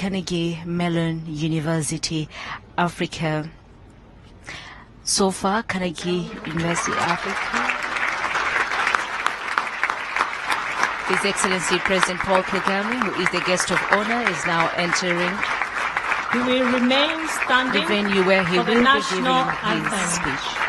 Carnegie Mellon University, Africa. So far, Carnegie University, Africa. His Excellency President Paul Kagame, who is the guest of honor, is now entering. He will remain standing the venue where he for will the be national giving his anthem. speech.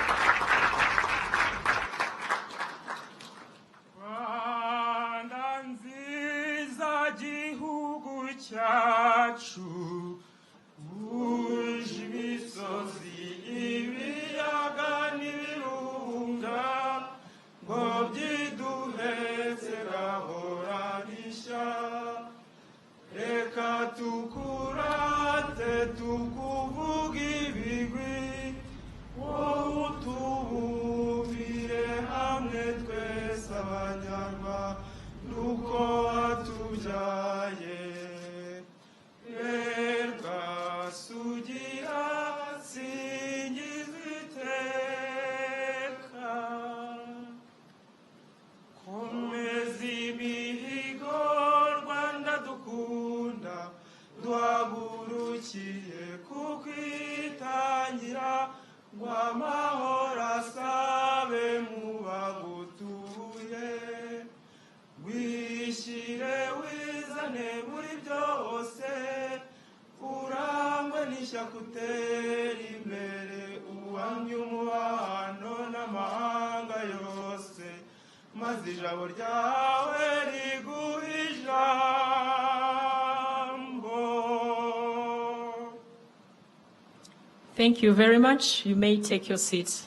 Thank you very much. You may take your seats.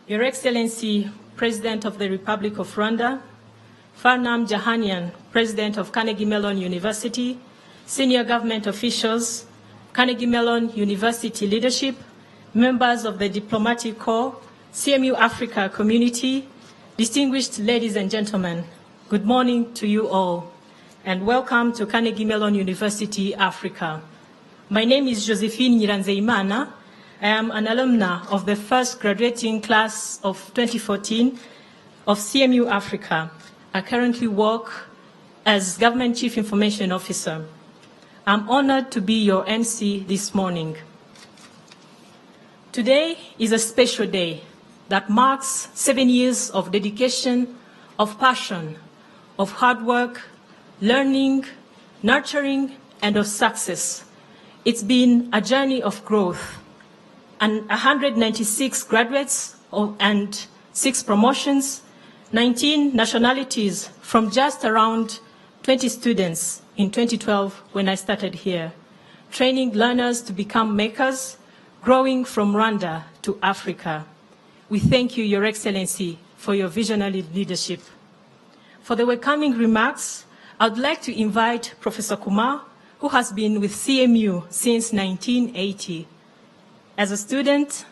Your Excellency, President of the Republic of Rwanda, Farnam Jahanian, President of Carnegie Mellon University, senior government officials, Carnegie Mellon University leadership, members of the Diplomatic Corps, CMU Africa community, distinguished ladies and gentlemen, good morning to you all, and welcome to Carnegie Mellon University, Africa. My name is Josephine Nyiranzeimana. I am an alumna of the first graduating class of 2014 of CMU Africa. I currently work as Government Chief Information Officer. I'm honored to be your MC this morning. Today is a special day that marks 7 years of dedication, of passion, of hard work, learning, nurturing, and of success. It's been a journey of growth, and 196 graduates and 6 promotions, 19 nationalities from just around 20 students in 2012 when I started here, training learners to become makers, growing from Rwanda to Africa. We thank you, Your Excellency, for your visionary leadership. For the welcoming remarks, I'd like to invite Professor Kumar, who has been with CMU since 1980. As a student,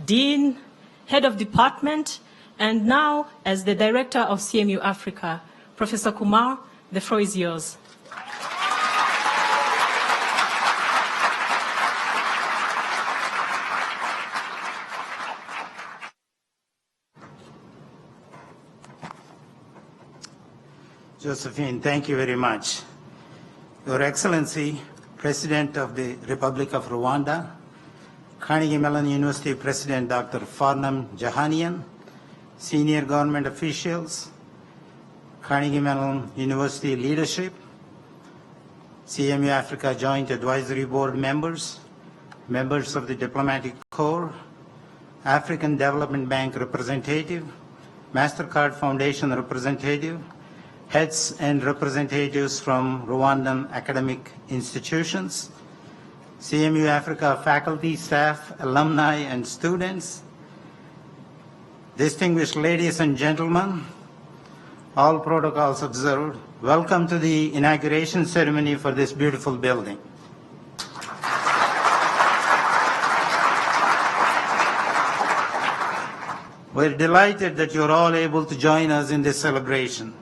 dean, head of department, and now as the director of CMU Africa. Professor Kumar, the floor is yours. Josephine, thank you very much. Your Excellency, President of the Republic of Rwanda, Carnegie Mellon University President Dr. Farnam Jahanian, senior government officials, Carnegie Mellon University leadership, CMU Africa Joint Advisory Board members, members of the Diplomatic Corps, African Development Bank representative, MasterCard Foundation representative, heads and representatives from Rwandan academic institutions, CMU Africa faculty, staff, alumni, and students, distinguished ladies and gentlemen, all protocols observed, welcome to the inauguration ceremony for this beautiful building. We're delighted that you're all able to join us in this celebration.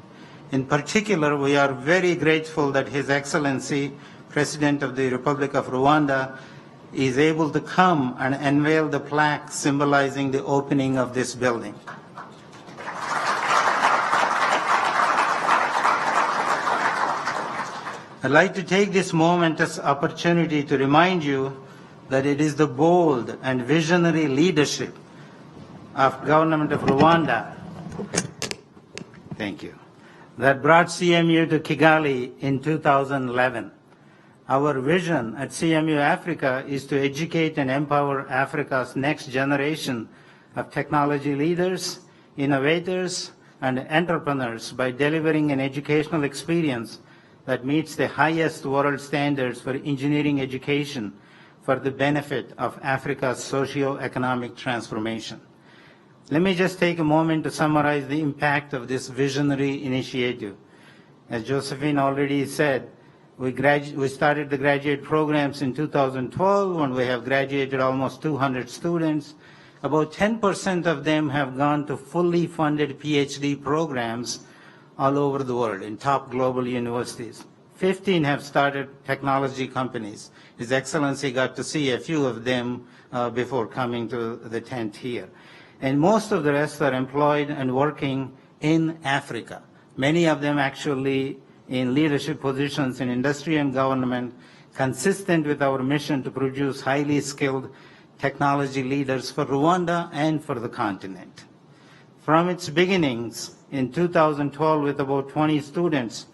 In particular, we are very grateful that His Excellency, President of the Republic of Rwanda, is able to come and unveil the plaque symbolizing the opening of this building. I'd like to take this momentous opportunity to remind you that it is the bold and visionary leadership of government of Rwanda, thank you, that brought CMU to Kigali in 2011. Our vision at CMU Africa is to educate and empower Africa's next generation of technology leaders, innovators, and entrepreneurs by delivering an educational experience that meets the highest world standards for engineering education for the benefit of Africa's socio-economic transformation. Let me just take a moment to summarize the impact of this visionary initiative. As Josephine already said, we started the graduate programs in 2012 when we have graduated almost 200 students. About 10% of them have gone to fully funded PhD programs all over the world in top global universities. 15 have started technology companies. His Excellency got to see a few of them before coming to the tent here. And most of the rest are employed and working in Africa. Many of them actually in leadership positions in industry and government, consistent with our mission to produce highly skilled technology leaders for Rwanda and for the continent. From its beginnings in 2012 with about 20 students,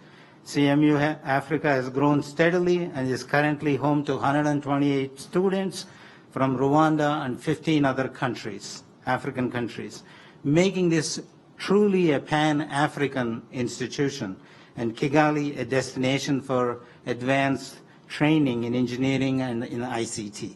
CMU Africa has grown steadily and is currently home to 128 students from Rwanda and 15 other countries, African countries, making this truly a Pan-African institution, and Kigali a destination for advanced training in engineering and in ICT.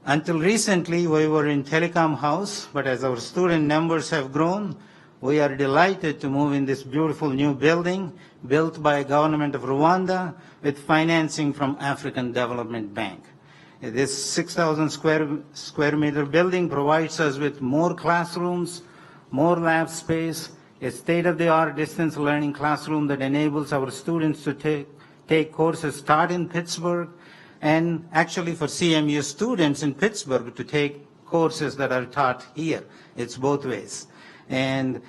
Until recently, we were in Telecom House, but as our student numbers have grown, we are delighted to move in this beautiful new building built by the government of Rwanda with financing from African Development Bank. This 6,000 square meter building provides us with more classrooms, more lab space, a state-of-the-art distance learning classroom that enables our students to take courses taught in Pittsburgh, and actually for CMU students in Pittsburgh to take courses that are taught here. It's both ways. And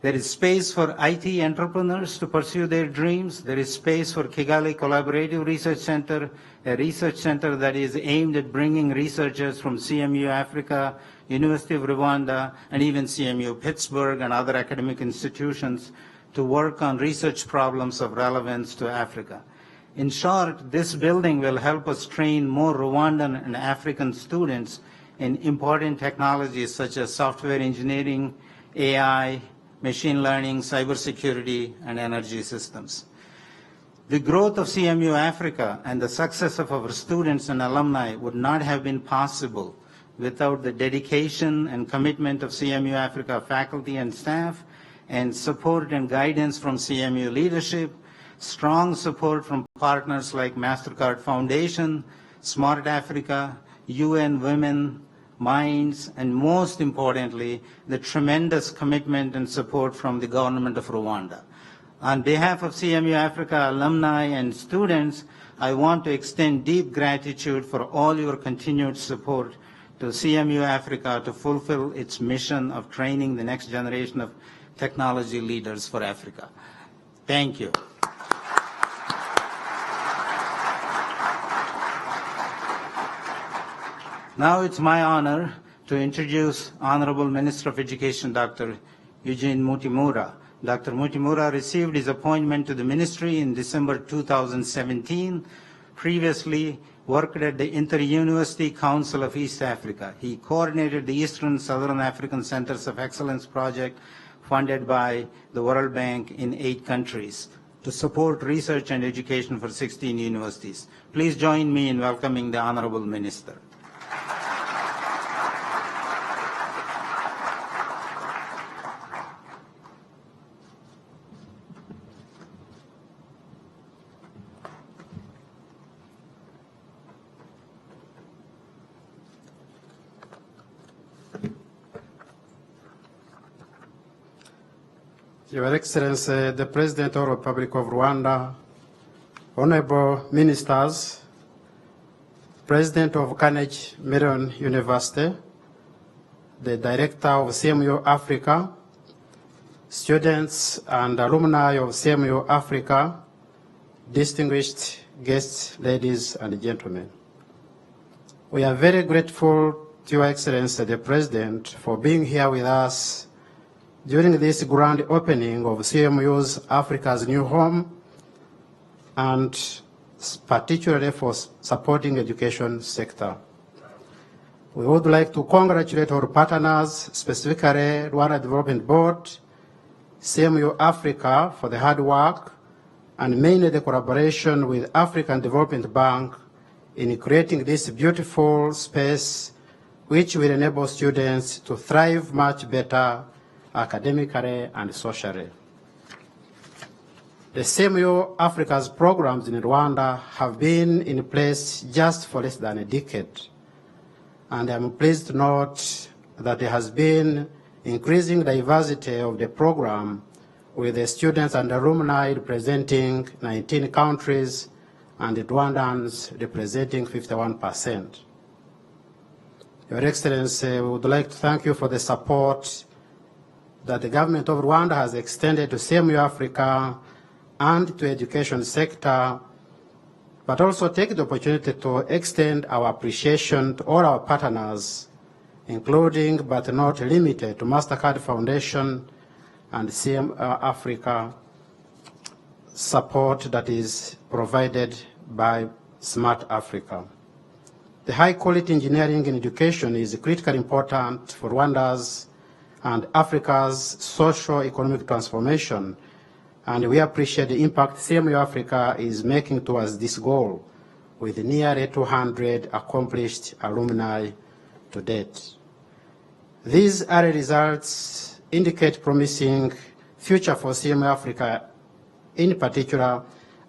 there is space for IT entrepreneurs to pursue their dreams. There is space for Kigali Collaborative Research Center, a research center that is aimed at bringing researchers from CMU Africa, University of Rwanda, and even CMU Pittsburgh and other academic institutions to work on research problems of relevance to Africa. In short, this building will help us train more Rwandan and African students in important technologies such as software engineering, AI, machine learning, cybersecurity, and energy systems. The growth of CMU Africa and the success of our students and alumni would not have been possible without the dedication and commitment of CMU Africa faculty and staff, and support and guidance from CMU leadership, strong support from partners like MasterCard Foundation, Smart Africa, UN Women, Minds, and most importantly, the tremendous commitment and support from the government of Rwanda. On behalf of CMU Africa alumni and students, I want to extend deep gratitude for all your continued support to CMU Africa to fulfill its mission of training the next generation of technology leaders for Africa. Thank you. Now it's my honor to introduce Honorable Minister of Education, Dr. Eugene Mutimura. Dr. Mutimura received his appointment to the ministry in December 2017. Previously worked at the Inter-University Council of East Africa. He coordinated the Eastern Southern African Centers of Excellence project funded by the World Bank in 8 countries to support research and education for 16 universities. Please join me in welcoming the Honorable Minister. Your Excellency, the President of the Republic of Rwanda, Honorable Ministers, President of Carnegie Mellon University, the Director of CMU Africa, students and alumni of CMU Africa, distinguished guests, ladies and gentlemen. We are very grateful to Your Excellency the President for being here with us during this grand opening of CMU's Africa's New Home, and particularly for supporting education sector. We would like to congratulate our partners, specifically Rwanda Development Board, CMU Africa for the hard work, and mainly the collaboration with African Development Bank in creating this beautiful space which will enable students to thrive much better academically and socially. The CMU Africa's programs in Rwanda have been in place just for less than a decade, and I'm pleased to note that there has been increasing diversity of the program, with the students and alumni representing 19 countries and the Rwandans representing 51%. Your Excellency, we would like to thank you for the support that the government of Rwanda has extended to CMU Africa and to education sector, but also take the opportunity to extend our appreciation to all our partners, including but not limited to MasterCard Foundation and CMU Africa support that is provided by Smart Africa. The high-quality engineering in education is critically important for Rwanda's and Africa's socio-economic transformation, and we appreciate the impact CMU Africa is making towards this goal, with nearly 200 accomplished alumni to date. These early results indicate promising future for CMU Africa in particular,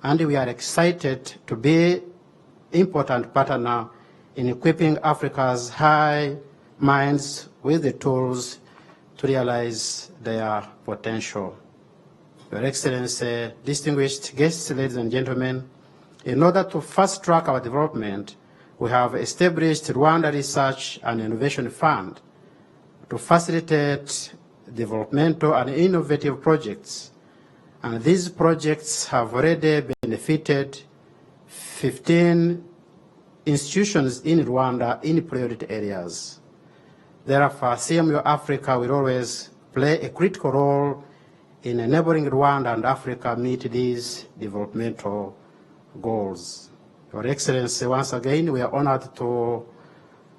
and we are excited to be important partner in equipping Africa's high minds with the tools to realize their potential. Your Excellency, distinguished guests, ladies and gentlemen, in order to fast-track our development, we have established Rwanda Research and Innovation Fund to facilitate developmental and innovative projects. And these projects have already benefited 15 institutions in Rwanda in priority areas. Therefore, CMU Africa will always play a critical role in enabling Rwanda and Africa meet these developmental goals. Your Excellency, once again, we are honored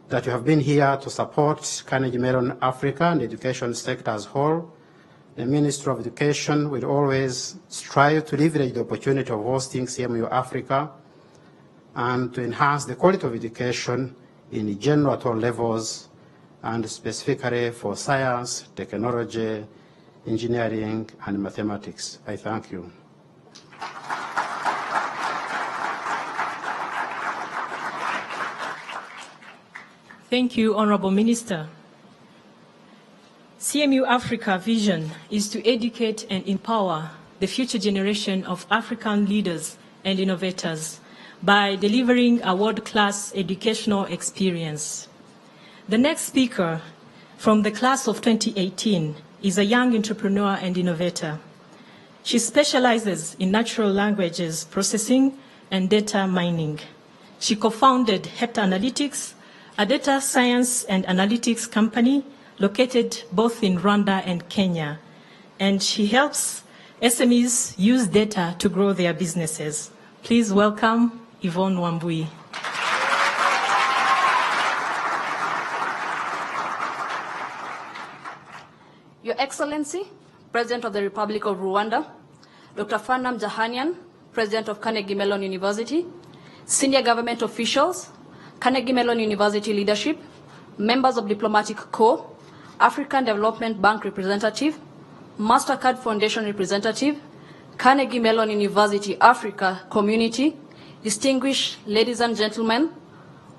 that you have been here to support Carnegie Mellon Africa and the education sector as a whole. The Ministry of Education will always strive to leverage the opportunity of hosting CMU Africa and to enhance the quality of education in general at all levels, and specifically for science, technology, engineering, and mathematics. I thank you. Thank you, Honorable Minister. CMU Africa vision is to educate and empower the future generation of African leaders and innovators by delivering a world-class educational experience. The next speaker from the class of 2018 is a young entrepreneur and innovator. She specializes in natural languages processing and data mining. She co-founded Hepta Analytics, a data science and analytics company located both in Rwanda and Kenya, and she helps SMEs use data to grow their businesses. Please welcome Yvonne Wambui. Your Excellency, President of the Republic of Rwanda, Dr. Farnham Jahanian, President of Carnegie Mellon University, senior government officials, Carnegie Mellon University leadership, members of Diplomatic Corps, African Development Bank representative, MasterCard Foundation representative, Carnegie Mellon University Africa community, distinguished ladies and gentlemen,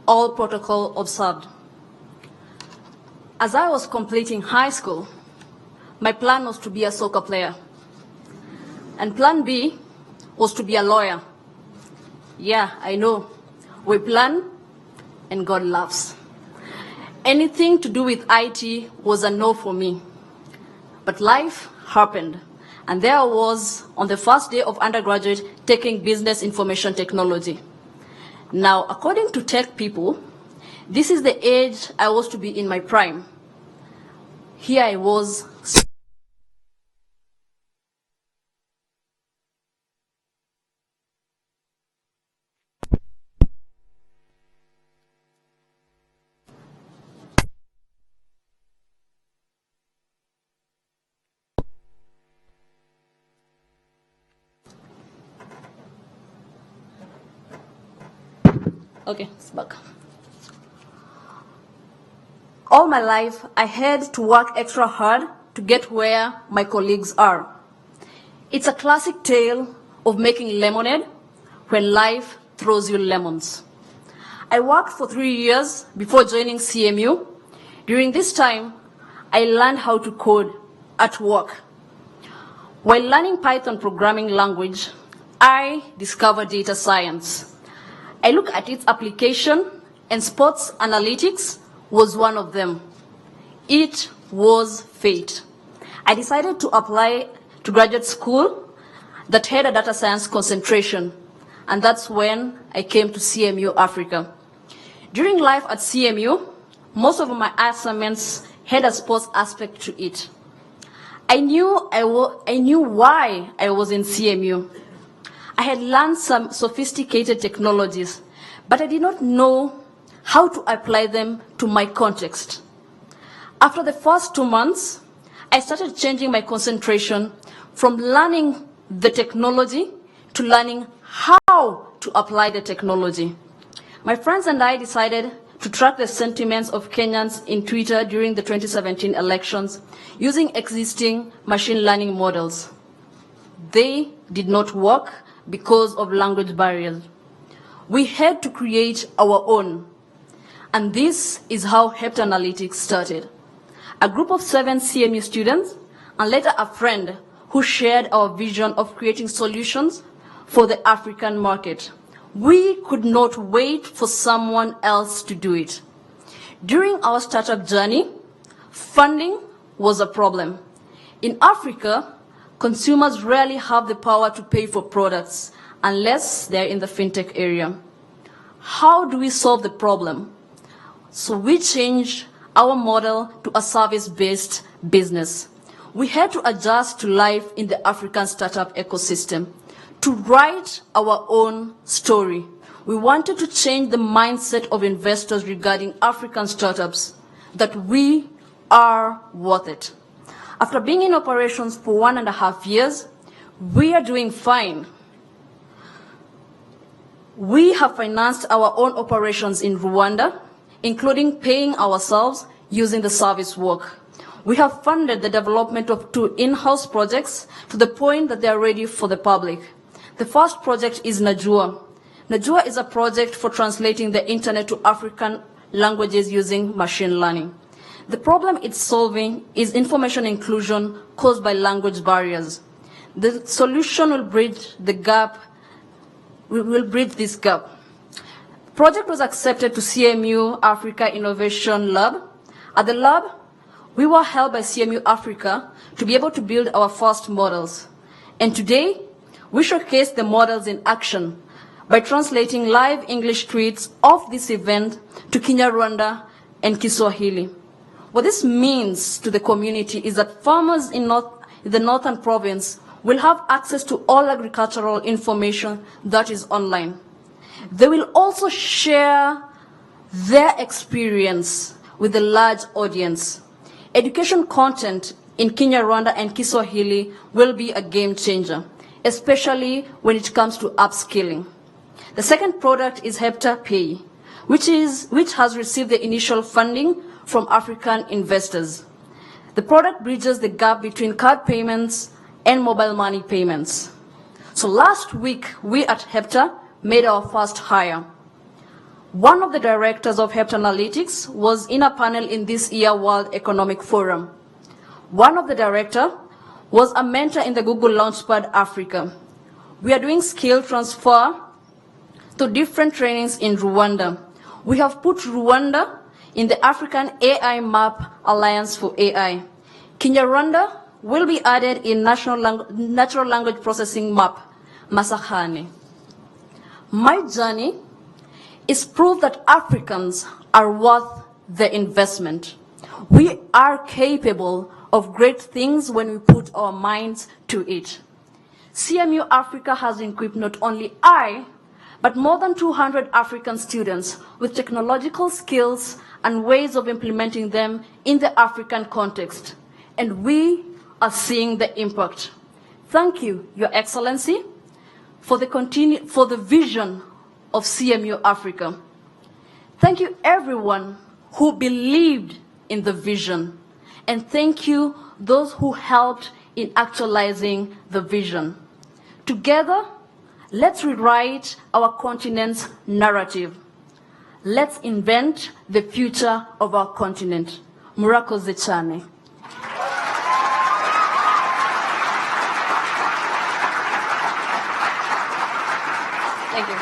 all protocol observed. As I was completing high school, my plan was to be a soccer player. And plan B was to be a lawyer. Yeah, I know. We plan and God laughs. Anything to do with IT was a no for me. But life happened, And there I was on the first day of undergraduate taking business information technology. Now, according to tech people, this is the age I was to be in my prime. Here I was. Okay, it's back. All my life, I had to work extra hard to get where my colleagues are. It's a classic tale of making lemonade when life throws you lemons. I worked for 3 years before joining CMU. During this time, I learned how to code at work. While learning Python programming language, I discovered data science. I looked at its application, and sports analytics was one of them. It was fate. I decided to apply to graduate school that had a data science concentration, and that's when I came to CMU Africa. During life at CMU, most of my assignments had a sports aspect to it. I knew why I was in CMU. I had learned some sophisticated technologies, but I did not know how to apply them to my context. After the first 2 months, I started changing my concentration from learning the technology to learning how to apply the technology. My friends and I decided to track the sentiments of Kenyans in Twitter during the 2017 elections using existing machine learning models. They did not work because of language barriers. We had to create our own. And this is how Hept Analytics started. A group of 7 CMU students, and later a friend who shared our vision of creating solutions for the African market. We could not wait for someone else to do it. During our startup journey, funding was a problem. In Africa, consumers rarely have the power to pay for products unless they're in the fintech area. How do we solve the problem? So we changed our model to a service-based business. We had to adjust to life in the African startup ecosystem, to write our own story. We wanted to change the mindset of investors regarding African startups, that we are worth it. After being in operations for 1.5 years, we are doing fine. We have financed our own operations in Rwanda, including paying ourselves using the service work. We have funded the development of 2 in-house projects to the point that they are ready for the public. The first project is Najua. Najua is a project for translating the internet to African languages using machine learning. The problem it's solving is information inclusion caused by language barriers. The solution will bridge the gap. We will bridge this gap. The project was accepted to CMU Africa Innovation Lab. At the lab, we were helped by CMU Africa to be able to build our first models. And today, we showcase the models in action by translating live English tweets of this event to Kinyarwanda and Kiswahili. What this means to the community is that farmers in the northern province will have access to all agricultural information that is online. They will also share their experience with a large audience. Education content in Kinyarwanda and Kiswahili will be a game changer, especially when it comes to upskilling. The second product is Hepta Pay, which has received the initial funding from African investors. The product bridges the gap between card payments and mobile money payments. So last week, we at Hepta made our first hire. One of the directors of Hept Analytics was in a panel in this year's World Economic Forum. One of the directors was a mentor in the Google Launchpad Africa. We are doing skill transfer to different trainings in Rwanda. We have put Rwanda in the African AI Map Alliance for AI. Kinyarwanda will be added in natural language processing map, Masakhane. My journey is proof that Africans are worth the investment. We are capable of great things when we put our minds to it. CMU Africa has equipped not only I, but more than 200 African students with technological skills and ways of implementing them in the African context. And we are seeing the impact. Thank you, Your Excellency, for the vision of CMU Africa. Thank you everyone who believed in the vision. And thank you those who helped in actualizing the vision. Together, let's rewrite our continent's narrative. Let's invent the future of our continent. Murakoze cyane. Thank you.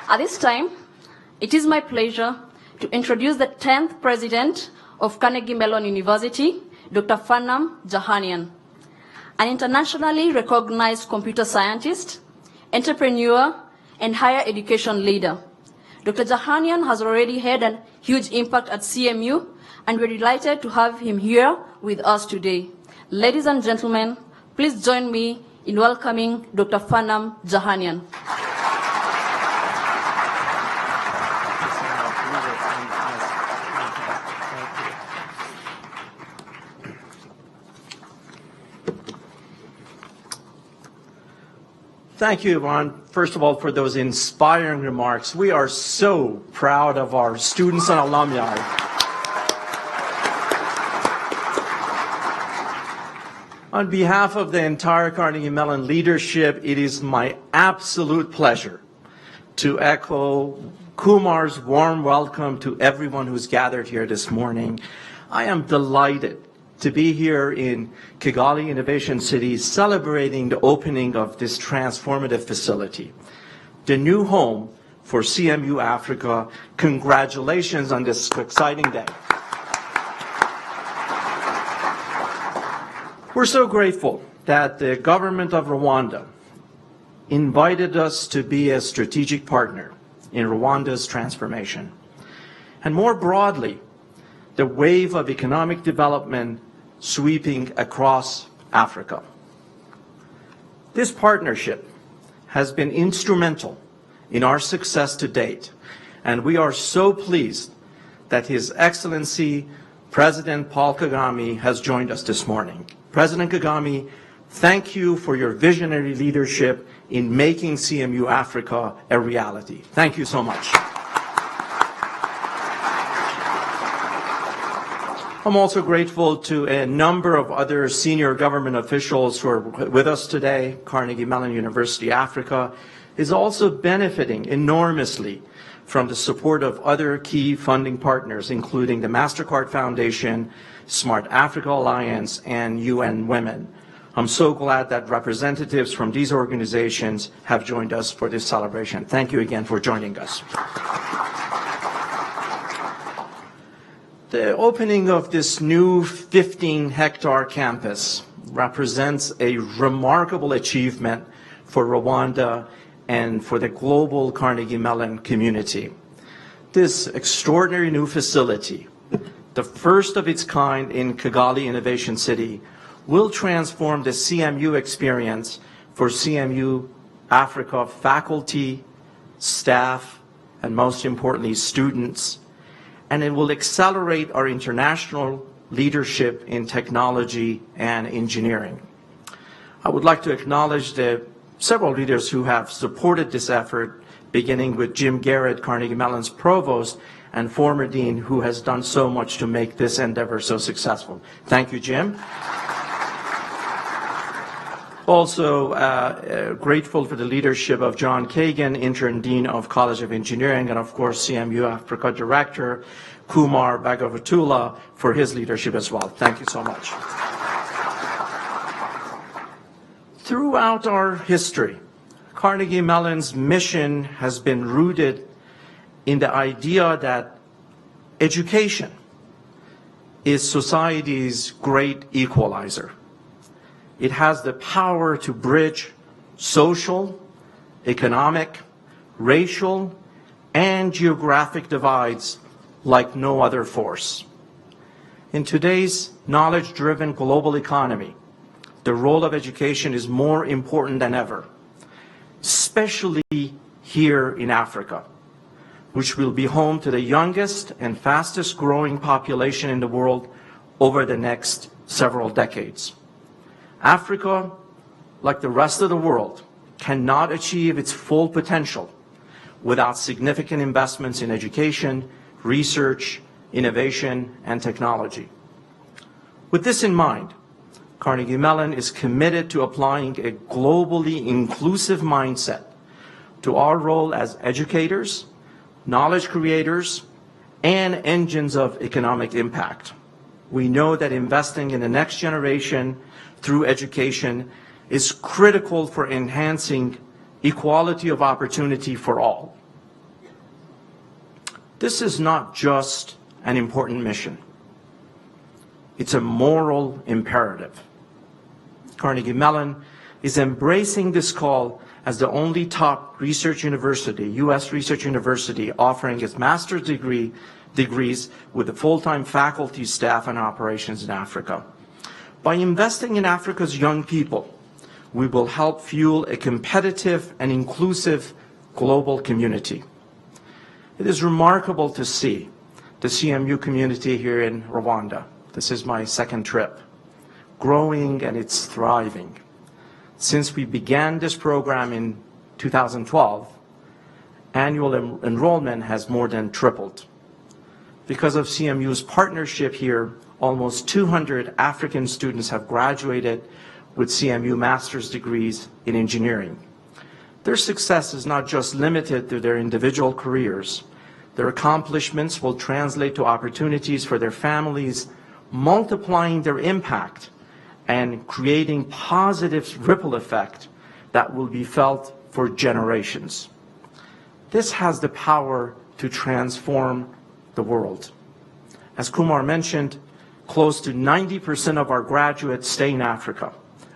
At this time, it is my pleasure to introduce the 10th President of Carnegie Mellon University, Dr. Farnam Jahanian, an internationally recognized computer scientist, entrepreneur, and higher education leader. Dr. Jahanian has already had a huge impact at CMU, and we're delighted to have him here with us today. Ladies and gentlemen, please join me in welcoming Dr. Farnam Jahanian. Thank you, Yvonne, first of all, for those inspiring remarks. We are so proud of our students and alumni. On behalf of the entire Carnegie Mellon leadership, it is my absolute pleasure to echo Kumar's warm welcome to everyone who's gathered here this morning. I am delighted to be here in Kigali, Innovation City, celebrating the opening of this transformative facility, the new home for CMU Africa. Congratulations on this exciting day. We're so grateful that the government of Rwanda invited us to be a strategic partner in Rwanda's transformation. And more broadly, the wave of economic development sweeping across Africa. This partnership has been instrumental in our success to date, and we are so pleased that His Excellency President Paul Kagame has joined us this morning. President Kagame, thank you for your visionary leadership in making CMU Africa a reality. Thank you so much. I'm also grateful to a number of other senior government officials who are with us today. Carnegie Mellon University Africa is also benefiting enormously from the support of other key funding partners, including the MasterCard Foundation, Smart Africa Alliance, and UN Women. I'm so glad that representatives from these organizations have joined us for this celebration. Thank you again for joining us. The opening of this new 15-hectare campus represents a remarkable achievement for Rwanda and for the global Carnegie Mellon community. This extraordinary new facility, the first of its kind in Kigali Innovation City, will transform the CMU experience for CMU Africa faculty, staff, and most importantly, students. And it will accelerate our international leadership in technology and engineering. I would like to acknowledge the several leaders who have supported this effort, beginning with Jim Garrett, Carnegie Mellon's provost and former dean, who has done so much to make this endeavor so successful. Thank you, Jim. Also grateful for the leadership of John Kagan, Interim Dean of College of Engineering, and of course CMU Africa Director Kumar Bhagavatula for his leadership as well. Thank you so much. Throughout our history, Carnegie Mellon's mission has been rooted in the idea that education is society's great equalizer. It has the power to bridge social, economic, racial, and geographic divides like no other force. In today's knowledge-driven global economy, the role of education is more important than ever, especially here in Africa, which will be home to the youngest and fastest growing population in the world over the next several decades. Africa, like the rest of the world, cannot achieve its full potential without significant investments in education, research, innovation, and technology. With this in mind, Carnegie Mellon is committed to applying a globally inclusive mindset to our role as educators, knowledge creators, and engines of economic impact. We know that investing in the next generation through education is critical for enhancing equality of opportunity for all. This is not just an important mission. It's a moral imperative. Carnegie Mellon is embracing this call as the only top research university, U.S. research university, offering its master's degrees with a full-time faculty, staff, and operations in Africa. By investing in Africa's young people, we will help fuel a competitive and inclusive global community. It is remarkable to see the CMU community here in Rwanda. This is my second trip, growing and it's thriving. Since we began this program in 2012, annual enrollment has more than tripled. Because of CMU's partnership here, almost 200 African students have graduated with CMU master's degrees in engineering. Their success is not just limited to their individual careers. Their accomplishments will translate to opportunities for their families, multiplying their impact and creating positive ripple effect that will be felt for generations. This has the power to transform the world. As Kumar mentioned, close to 90% of our graduates stay in Africa,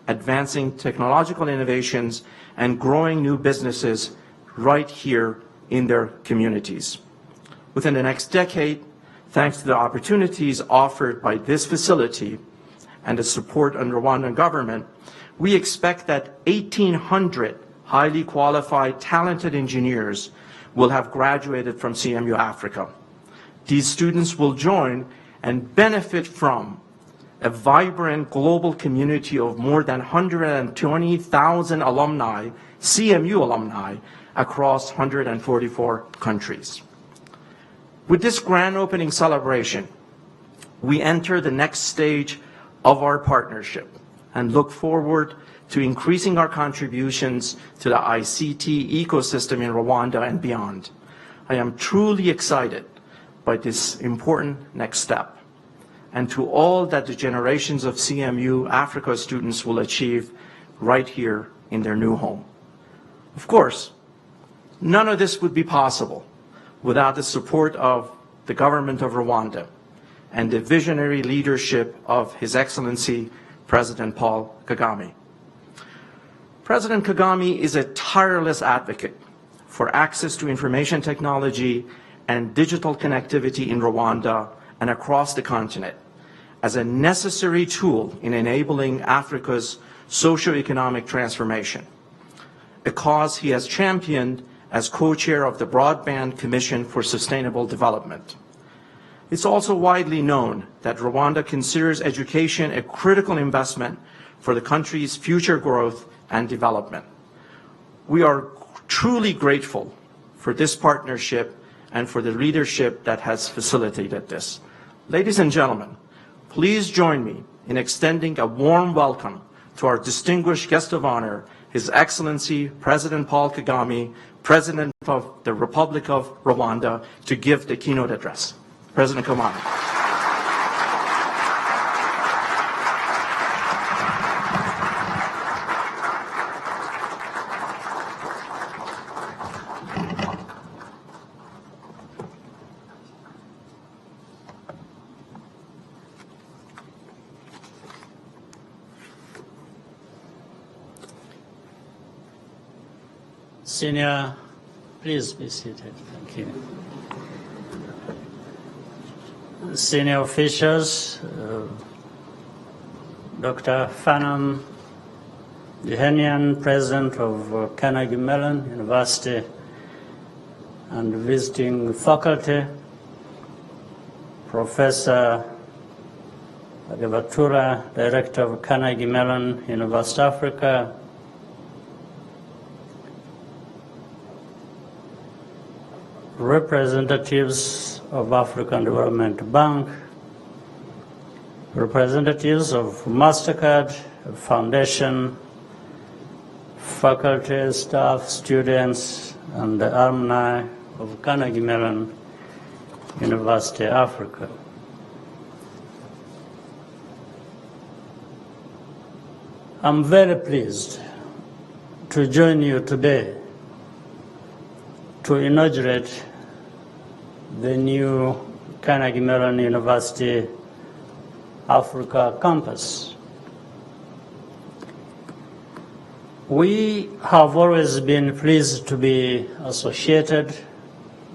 advancing technological innovations and growing new businesses right here in their communities. Within the next decade, thanks to the opportunities offered by this facility and the support of the Rwandan government, we expect that 1,800 highly qualified, talented engineers will have graduated from CMU Africa. These students will join and benefit from a vibrant global community of more than 120,000 alumni, CMU alumni, across 144 countries. With this grand opening celebration, we enter the next stage of our partnership and look forward to increasing our contributions to the ICT ecosystem in Rwanda and beyond. I am truly excited by this important next step, and to all that the generations of CMU Africa students will achieve right here in their new home. Of course, none of this would be possible without the support of the government of Rwanda and the visionary leadership of His Excellency President Paul Kagame. President Kagame is a tireless advocate for access to information technology and digital connectivity in Rwanda and across the continent as a necessary tool in enabling Africa's socio-economic transformation, a cause he has championed as co-chair of the Broadband Commission for Sustainable Development. It's also widely known that Rwanda considers education a critical investment for the country's future growth and development. We are truly grateful for this partnership and for the leadership that has facilitated this. Ladies and gentlemen, please join me in extending a warm welcome to our distinguished guest of honor, His Excellency President Paul Kagame, President of the Republic of Rwanda, to give the keynote address. President Kagame. Senior, please be seated. Thank you. Senior officials, Dr. Fanam Jahanian, President of Carnegie Mellon University, and visiting faculty, Professor Gabatura, Director of Carnegie Mellon University Africa, representatives of African Development Bank, representatives of MasterCard Foundation, faculty, staff, students, and the alumni of Carnegie Mellon University Africa. I'm very pleased to join you today to inaugurate the new Carnegie Mellon University Africa campus. We have always been pleased to be associated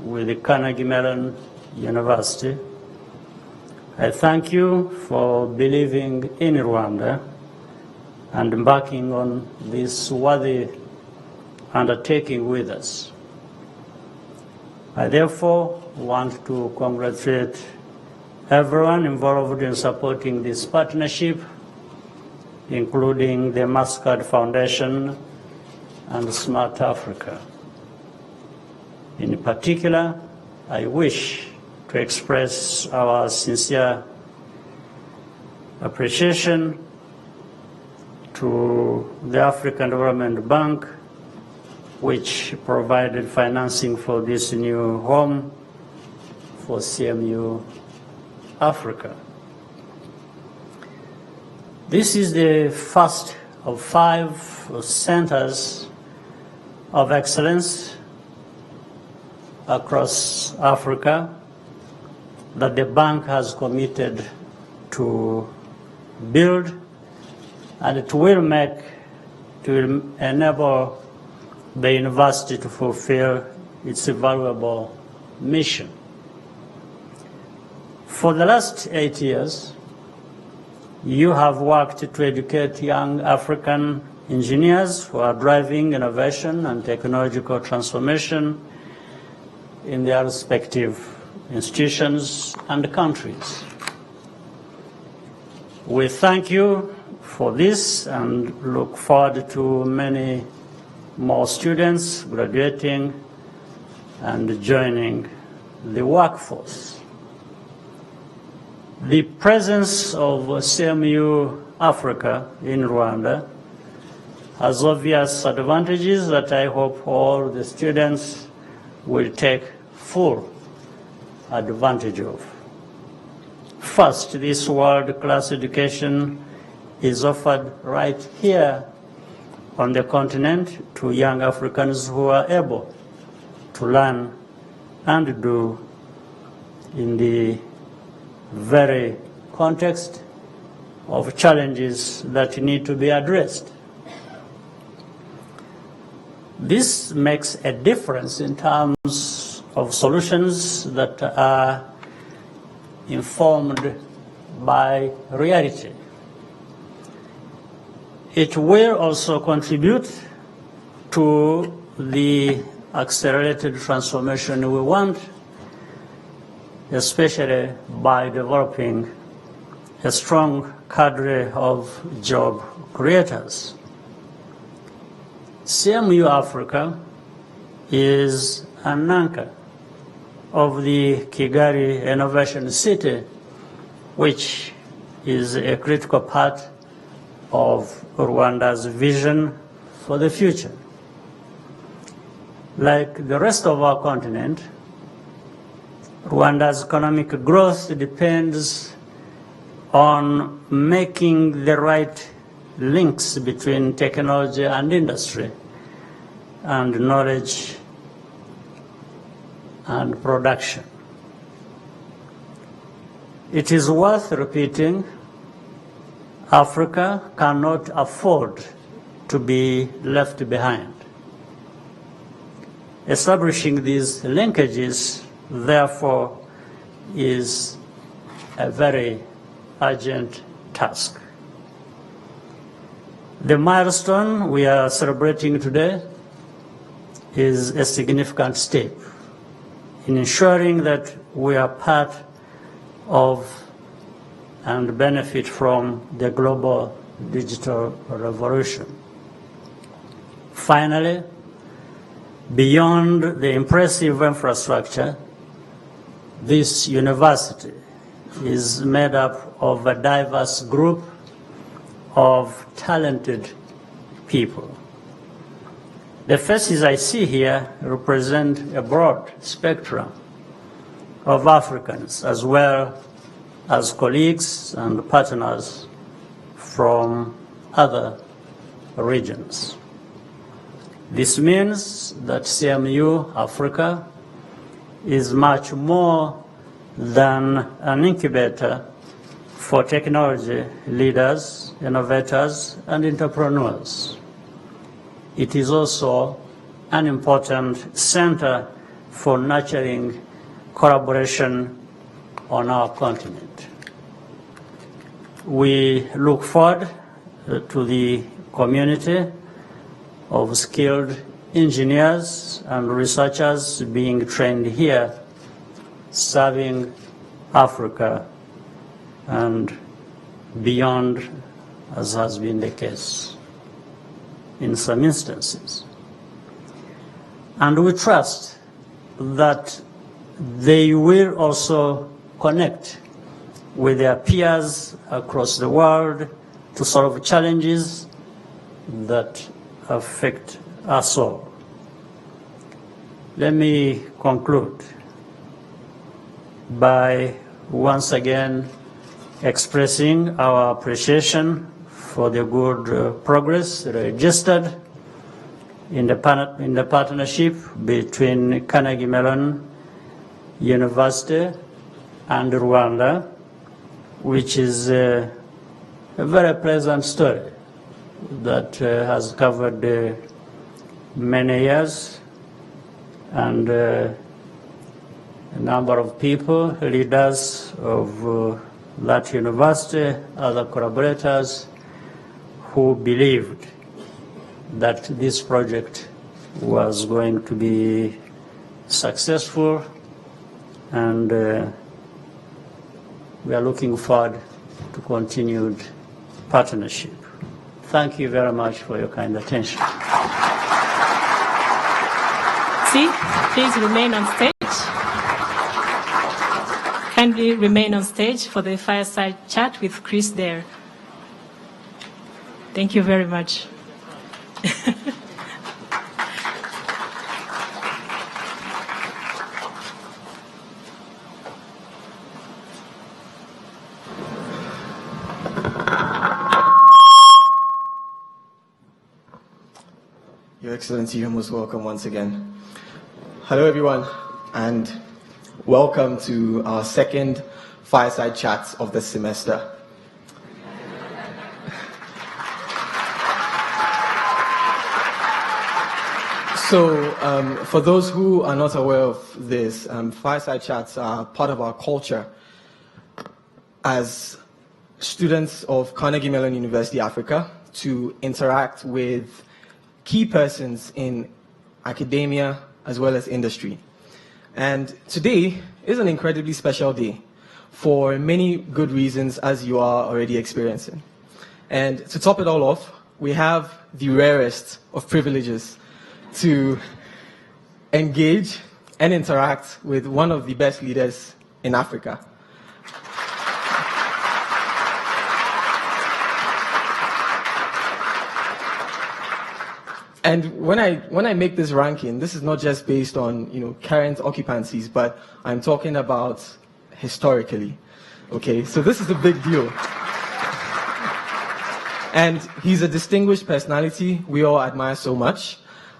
with the Carnegie Mellon University. I thank you for believing in Rwanda and embarking on this worthy undertaking with us. I therefore want to congratulate everyone involved in supporting this partnership, including the MasterCard Foundation and Smart Africa. In particular, I wish to express our sincere appreciation to the African Development Bank, which provided financing for this new home for CMU Africa. This is the first of 5 centers of excellence across Africa that the bank has committed to build, and it will enable the university to fulfill its valuable mission. For the last 8 years, you have worked to educate young African engineers who are driving innovation and technological transformation in their respective institutions and countries. We thank you for this and look forward to many more students graduating and joining the workforce. The presence of CMU Africa in Rwanda has obvious advantages that I hope all the students will take full advantage of. First, this world-class education is offered right here on the continent to young Africans who are able to learn and do in the very context of challenges that need to be addressed. This makes a difference in terms of solutions that are informed by reality. It will also contribute to the accelerated transformation we want, especially by developing a strong cadre of job creators. CMU Africa is an anchor of the Kigali Innovation City, which is a critical part of Rwanda's vision for the future. Like the rest of our continent, Rwanda's economic growth depends on making the right links between technology and industry, and knowledge and production. It is worth repeating, Africa cannot afford to be left behind. establishing these linkages, therefore, is a very urgent task. The milestone we are celebrating today is a significant step in ensuring that we are part of and benefit from the global digital revolution. Finally, beyond the impressive infrastructure, this university is made up of a diverse group of talented people. The faces I see here represent a broad spectrum of Africans, as well as colleagues and partners from other regions. This means that CMU Africa is much more than an incubator for technology leaders, innovators, and entrepreneurs. It is also an important center for nurturing collaboration on our continent. We look forward to the community of skilled engineers and researchers being trained here, serving Africa and beyond, as has been the case in some instances. And we trust that they will also connect with their peers across the world to solve challenges that affect us all. Let me conclude by once again expressing our appreciation for the good progress registered in the partnership between Carnegie Mellon University and Rwanda, which is a very pleasant story that has covered many years, and a number of people, leaders of that university, other collaborators, who believed that this project was going to be successful, and we are looking forward to continued partnership. Thank you very much for your kind attention. Please remain on stage. Kindly remain on stage for the fireside chat with Chris there. Thank you very much. Your Excellency, you're most welcome once again. Hello, everyone, and welcome to our second fireside chat of the semester. So, for those who are not aware of this, fireside chats are part of our culture as students of Carnegie Mellon University Africa to interact with key persons in academia as well as industry. And today is an incredibly special day for many good reasons, as you are already experiencing. And to top it all off, we have the rarest of privileges to engage and interact with one of the best leaders in Africa. And when I make this ranking, this is not just based on current occupancies, but I'm talking about historically. Okay, so this is a big deal. And he's a distinguished personality we all admire so much.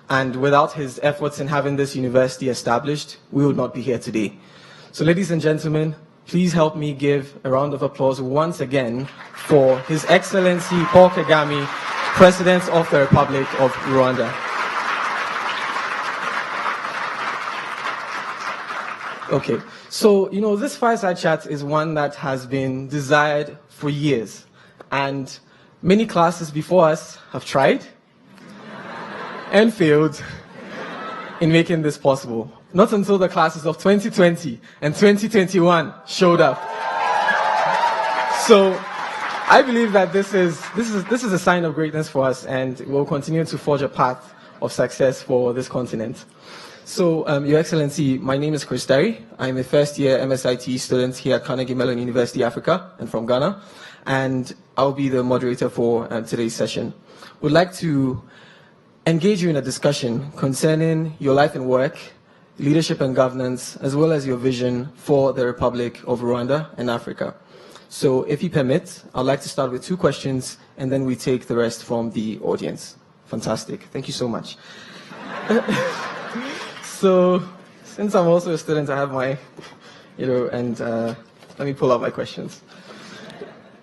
And without his efforts in having this university established, we would not be here today. So ladies and gentlemen, please help me give a round of applause once again for His Excellency Paul Kagame, President of the Republic of Rwanda. Okay, so, this fireside chat is one that has been desired for years, and many classes before us have tried and failed in making this possible. Not until the classes of 2020 and 2021 showed up. So I believe that this is a sign of greatness for us, and we'll continue to forge a path of success for this continent. So, Your Excellency, my name is Chris Derry. I'm a first-year MSIT student here at Carnegie Mellon University, Africa, and from Ghana, and I'll be the moderator for today's session. We'd like to engage you in a discussion concerning your life and work, leadership and governance, as well as your vision for the Republic of Rwanda and Africa. So if you permit, I'd like to start with 2 questions, and then we take the rest from the audience. Fantastic. Thank you so much. So, since I'm also a student, I have my, and let me pull out my questions.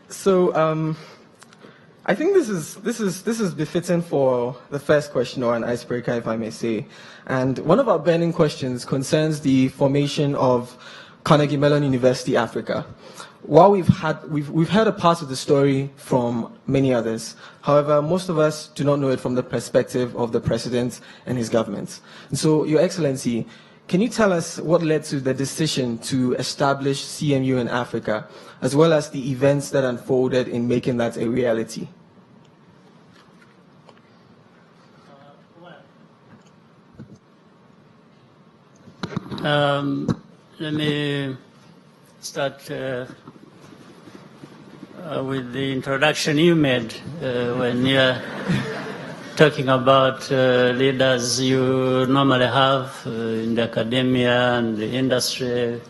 So, I think this is befitting for the first question, or an icebreaker, if I may say. And one of our burning questions concerns the formation of Carnegie Mellon University Africa. While we've heard a part of the story from many others, however, most of us do not know it from the perspective of the president and his government. And so, Your Excellency, can you tell us what led to the decision to establish CMU in Africa, as well as the events that unfolded in making that a reality? Let me start with the introduction you made when you're talking about leaders you normally have in the academia and the industry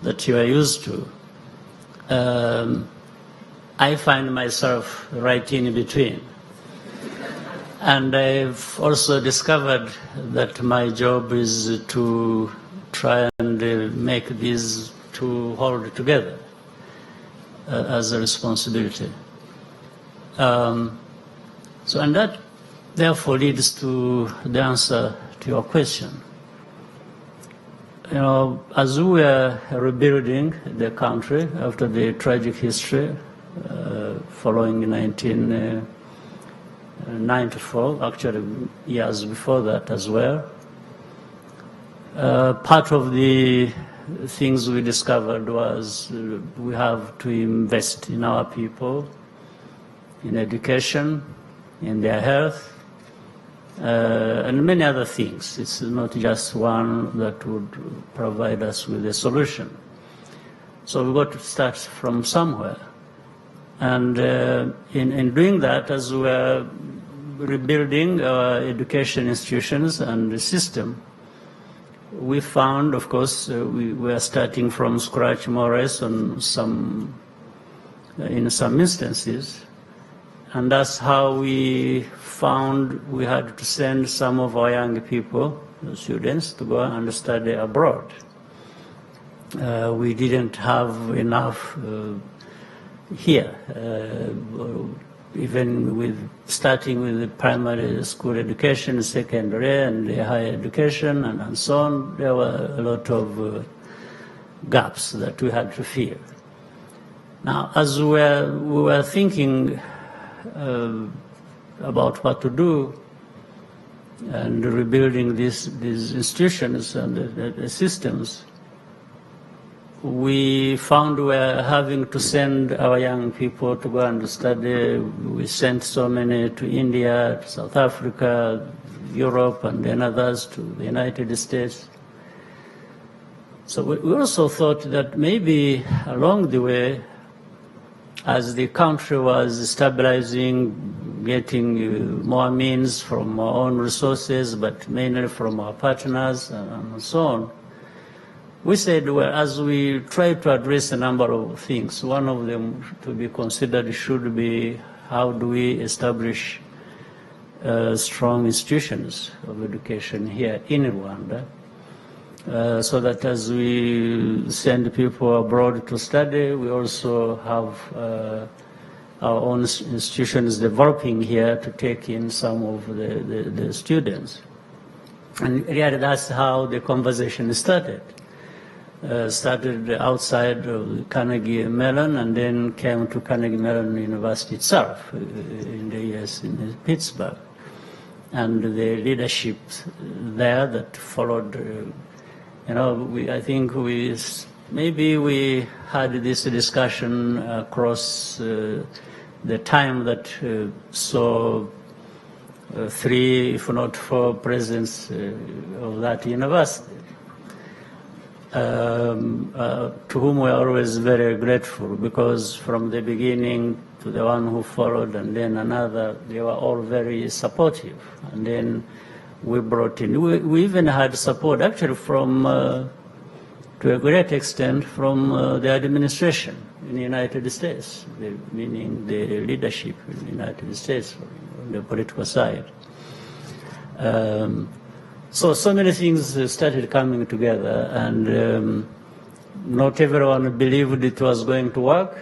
that you are used to. I find myself right in between. And I've also discovered that my job is to try and make these two hold together as a responsibility. And that therefore leads to the answer to your question. As we were rebuilding the country after the tragic history following 1994, actually years before that as well, part of the things we discovered was we have to invest in our people, in education, in their health, and many other things. It's not just one that would provide us with a solution. So we've got to start from somewhere. And in doing that, as we're rebuilding our education institutions and the system, we found, of course, we were starting from scratch more or less in some instances. And that's how we found we had to send some of our young people, students, to go and study abroad. We didn't have enough here, even with starting with the primary school education, secondary and the higher education and so on. There were a lot of gaps that we had to fill. Now, as we were thinking about what to do and rebuilding these institutions and the systems, we found we were having to send our young people to go and study. We sent so many to India, to South Africa, Europe, and then others to the United States. So we also thought that maybe along the way, as the country was stabilizing, getting more means from our own resources, but mainly from our partners and so on, we said, well, as we try to address a number of things, one of them to be considered should be how do we establish strong institutions of education here in Rwanda, so that as we send people abroad to study, we also have our own institutions developing here to take in some of the students. And really that's how the conversation started. started outside of Carnegie Mellon and then came to Carnegie Mellon University itself in the US, in Pittsburgh. And the leadership there that followed, I think maybe we had this discussion across the time that saw 3, if not 4 presidents of that university. To whom we are always very grateful, because from the beginning to the one who followed and then another, they were all very supportive. And then we brought in, we even had support actually from, to a great extent, from the administration in the United States, meaning the leadership in the United States on the political side. So many things started coming together, and not everyone believed it was going to work.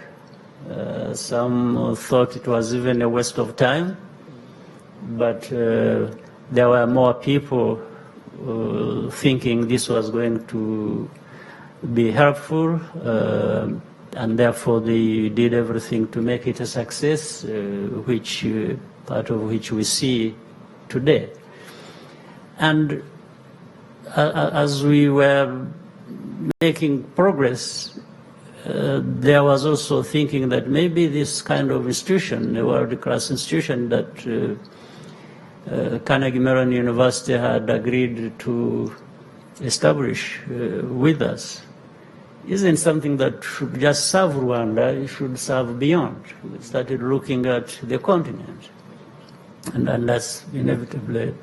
Some thought it was even a waste of time, but there were more people thinking this was going to be helpful, and therefore they did everything to make it a success, part of which we see today. And as we were making progress, there was also thinking that maybe this kind of institution, a world-class institution that Carnegie Mellon University had agreed to establish with us, isn't something that should just serve Rwanda, it should serve beyond. We started looking at the continent. And that's inevitably,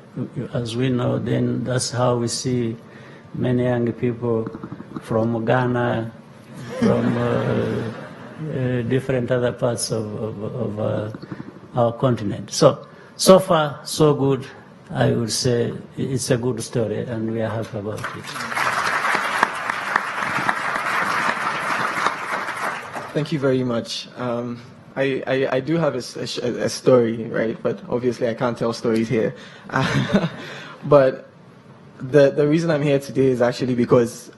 as we know, then that's how we see many young people from Ghana, from different other parts of our continent. So far, so good. I would say it's a good story, and we are happy about it. Thank you very much. I do have a story, right? But obviously I can't tell stories here. But the reason I'm here today is actually because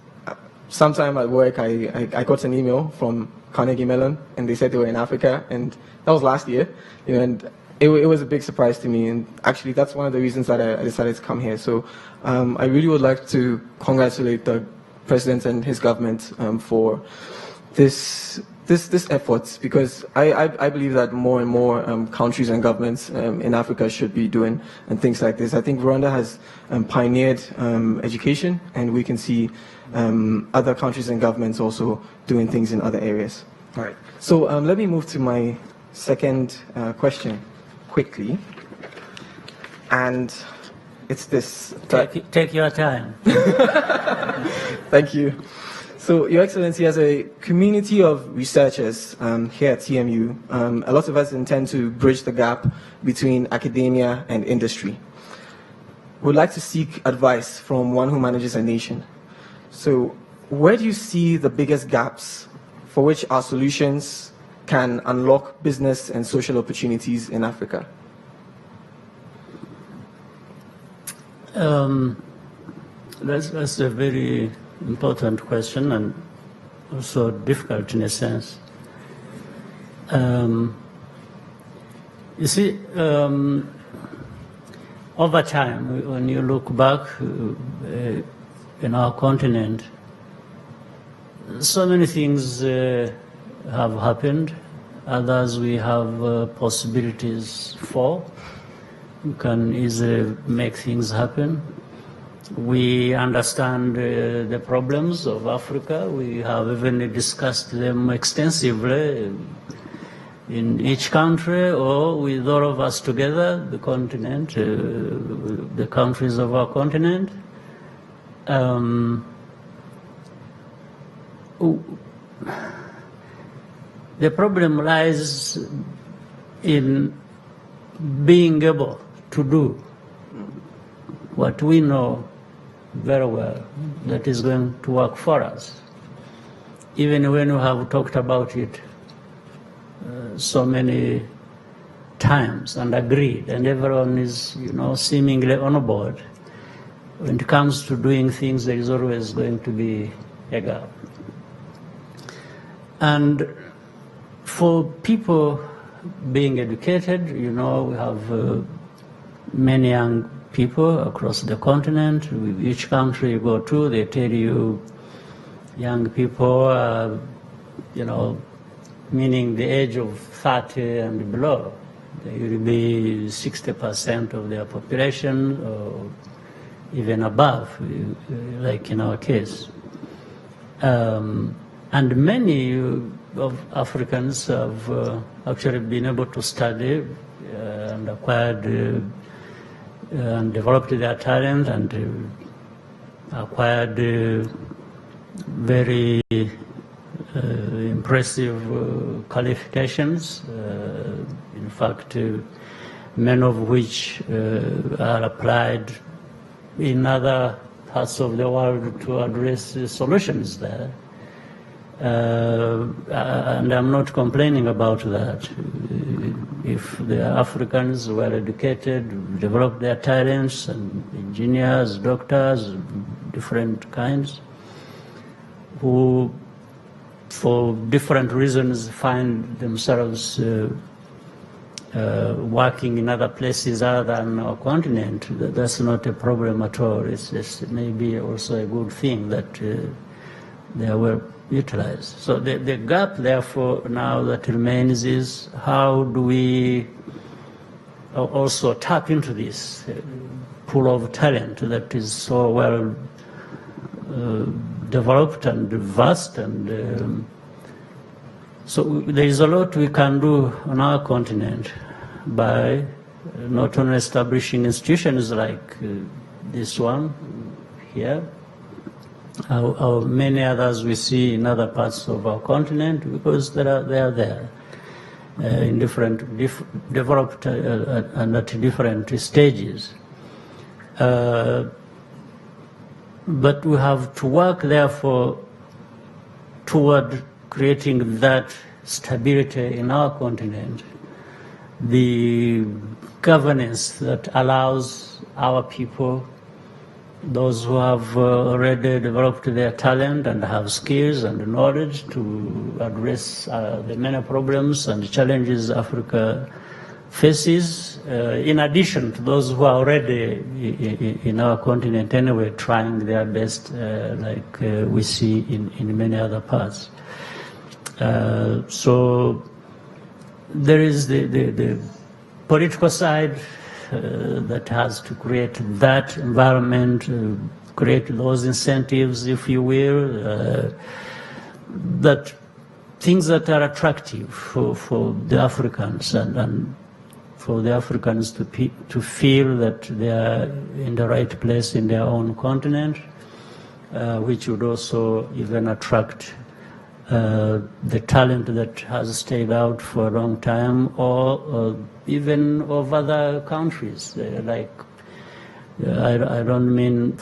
sometime at work I got an email from Carnegie Mellon, and they said they were in Africa, and that was last year, and it was a big surprise to me, and actually that's one of the reasons that I decided to come here. So I really would like to congratulate the President and his government for this effort, because I believe that more and more countries and governments in Africa should be doing things like this. I think Rwanda has pioneered education, and we can see other countries and governments also doing things in other areas. All right. So let me move to my second question quickly, and it's this. Take your time. Thank you. So, Your Excellency, as a community of researchers here at CMU, a lot of us intend to bridge the gap between academia and industry. We'd like to seek advice from one who manages a nation. So, where do you see the biggest gaps for which our solutions can unlock business and social opportunities in Africa? That's a very important question, and also difficult in a sense. You see, over time, when you look back in our continent, so many things have happened, others we have possibilities for. We can easily make things happen. We understand the problems of Africa. We have even discussed them extensively in each country, or with all of us together, the continent, the countries of our continent. The problem lies in being able to do what we know very well that is going to work for us, even when we have talked about it so many times and agreed, and everyone is, seemingly on board. When it comes to doing things, there is always going to be a gap. And for people being educated, you know, we have many young people across the continent. With each country you go to, they tell you young people, you know, meaning the age of 30 and below. They will be 60% of their population, or even above, like in our case. And many of Africans have actually been able to study and acquired and developed their talent and acquired very impressive qualifications. In fact, many of which are applied in other parts of the world to address solutions there. And I'm not complaining about that. If the Africans were educated, developed their talents, and engineers, doctors, different kinds, who for different reasons find themselves working in other places other than our continent, that's not a problem at all. It's just maybe also a good thing that they were utilized. So the gap, therefore, now that remains is how do we also tap into this pool of talent that is so well developed and vast, and so there is a lot we can do on our continent by not only establishing institutions like this one here, many others we see in other parts of our continent, because they are there in different developed and at different stages. But we have to work, therefore, toward creating that stability in our continent, the governance that allows our people, those who have already developed their talent and have skills and knowledge to address the many problems and challenges Africa faces, in addition to those who are already in our continent anyway, trying their best, like we see in many other parts. So there is the political side that has to create that environment, create those incentives, if you will, that things that are attractive for the Africans and for the Africans to feel that they are in the right place in their own continent, which would also even attract the talent that has stayed out for a long time, or even of other countries. Like, I don't mean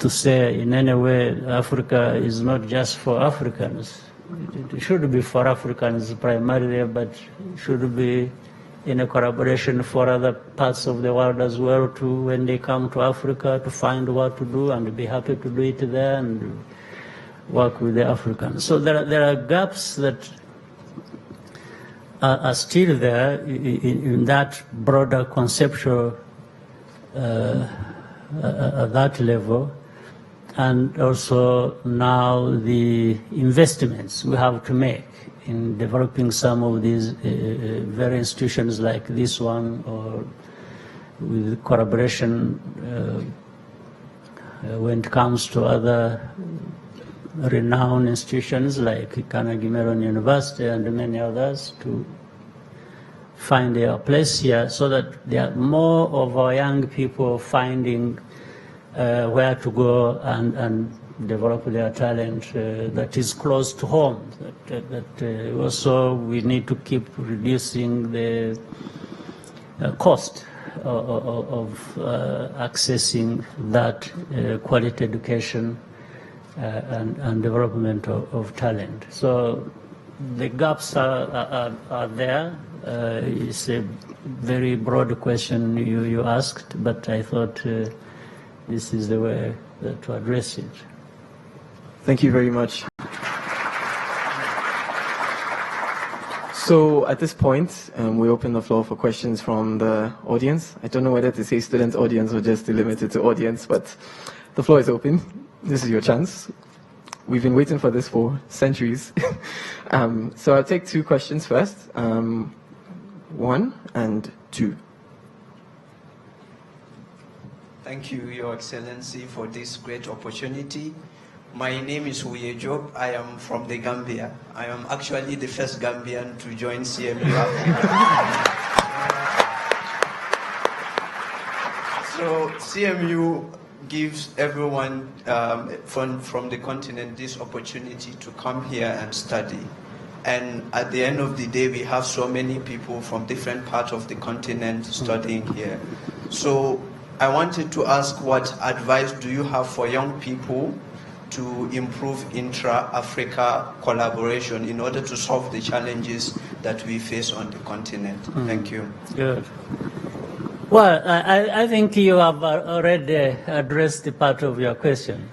to say in any way Africa is not just for Africans. It should be for Africans primarily, but it should be in a collaboration for other parts of the world as well, too, when they come to Africa to find what to do and be happy to do it there and work with the Africans. So there are gaps that are still there in that broader conceptual at that level, and also now the investments we have to make in developing some of these very institutions like this one, or with collaboration when it comes to other renowned institutions like Carnegie Mellon University and many others, to find their place here, so that there are more of our young people finding where to go and develop their talent that is close to home. That also we need to keep reducing the cost of accessing that quality education and development of talent. So the gaps are there. It's a very broad question you asked, but I thought this is the way to address it. Thank you very much. So at this point, we open the floor for questions from the audience. I don't know whether to say student audience or just limited to audience, but the floor is open. This is your chance. We've been waiting for this for centuries. So I'll take two questions first. 1 and 2. Thank you, Your Excellency, for this great opportunity. My name is Huye Job. I am from the Gambia. I am actually the first Gambian to join CMU Africa. So CMU gives everyone from the continent this opportunity to come here and study. And at the end of the day, we have so many people from different parts of the continent studying here. So I wanted to ask, what advice do you have for young people to improve intra-Africa collaboration in order to solve the challenges that we face on the continent? Thank you. Good. Well, I think you have already addressed the part of your question.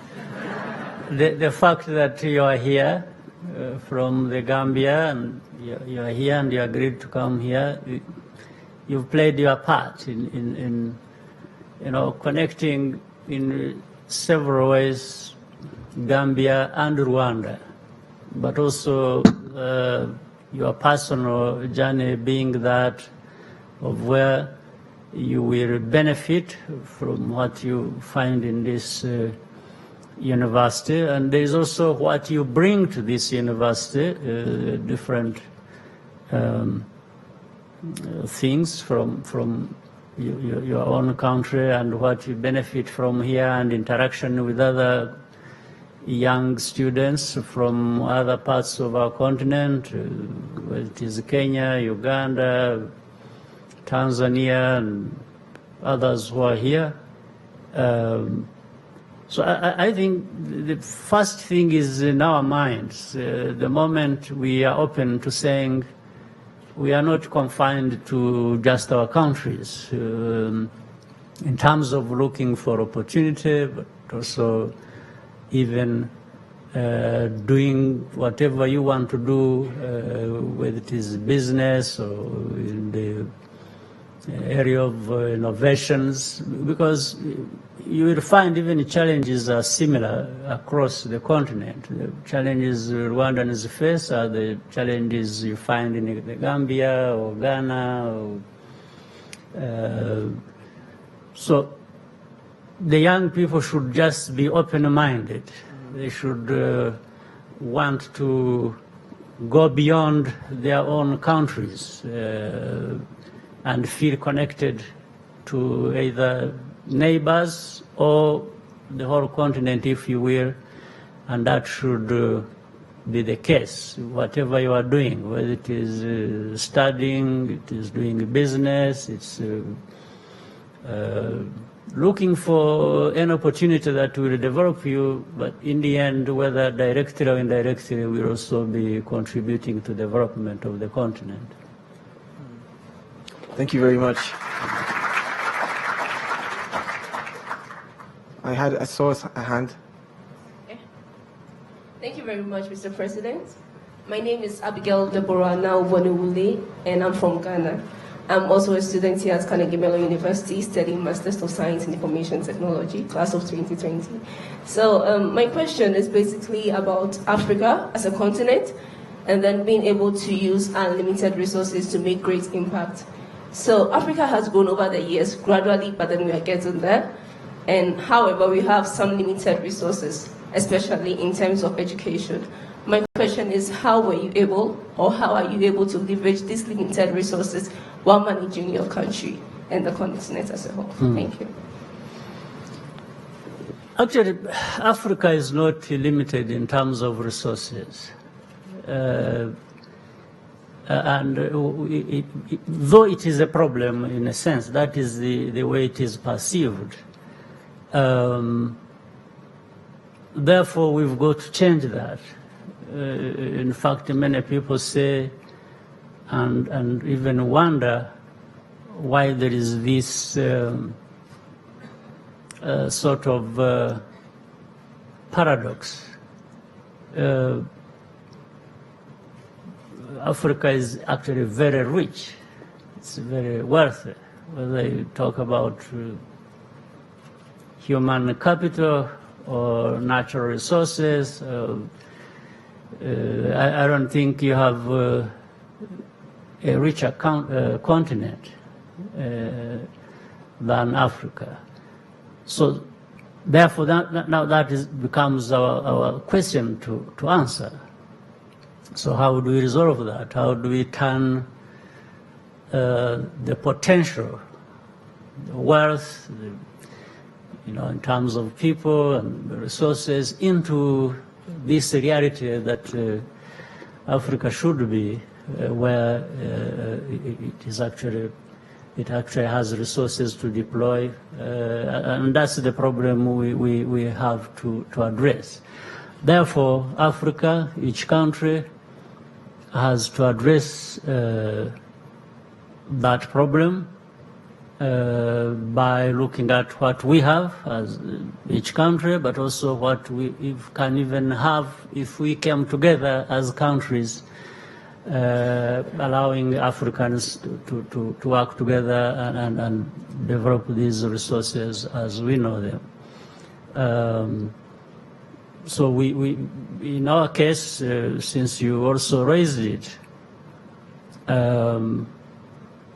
The fact that you are here from the Gambia and you are here and you agreed to come here, you've played your part in connecting in several ways Gambia and Rwanda, but also your personal journey being that of where you will benefit from what you find in this university, and there is also what you bring to this university, different things from your own country and what you benefit from here, and interaction with other young students from other parts of our continent, whether it is Kenya, Uganda, Tanzania, and others who are here. So I think the first thing is in our minds. The moment we are open to saying we are not confined to just our countries, in terms of looking for opportunity, but also even doing whatever you want to do, whether it is business or in the area of innovations, because you will find even challenges are similar across the continent. The challenges Rwandans face are the challenges you find in the Gambia or Ghana. So the young people should just be open-minded. They should want to go beyond their own countries and feel connected to either neighbors or the whole continent, if you will, and that should be the case. Whatever you are doing, whether it is studying, it is doing business, it's looking for an opportunity that will develop you, but in the end, whether directly or indirectly, will also be contributing to the development of the continent. Thank you very much. I saw a hand. Okay. Thank you very much, Mr. President. My name is Abigail Deborah Naubonewule, and I'm from Ghana. I'm also a student here at Carnegie Mellon University studying Masters of Science in Information Technology, class of 2020. So my question is basically about Africa as a continent and then being able to use unlimited resources to make great impact. So Africa has grown over the years gradually, but then we are getting there. And however, we have some limited resources, especially in terms of education. My question is, how are you able to leverage these limited resources while managing your country and the continent as a whole? Thank you. Actually, Africa is not limited in terms of resources. Though it is a problem in a sense, that is the way it is perceived. Therefore, we've got to change that. In fact, many people say and even wonder why there is this sort of paradox Africa is actually very rich. It's very wealthy. Whether you talk about human capital or natural resources, I don't think you have a richer continent than Africa. So therefore, now that becomes our question to answer. So how do we resolve that? How do we turn the potential, the wealth, in terms of people and resources into this reality that Africa should be, where it actually has resources to deploy, and that's the problem we have to address. Therefore, Africa, each country, has to address that problem by looking at what we have as each country, but also what we can even have if we came together as countries, allowing Africans to work together and develop these resources as we know them. So we in our case, since you also raised it,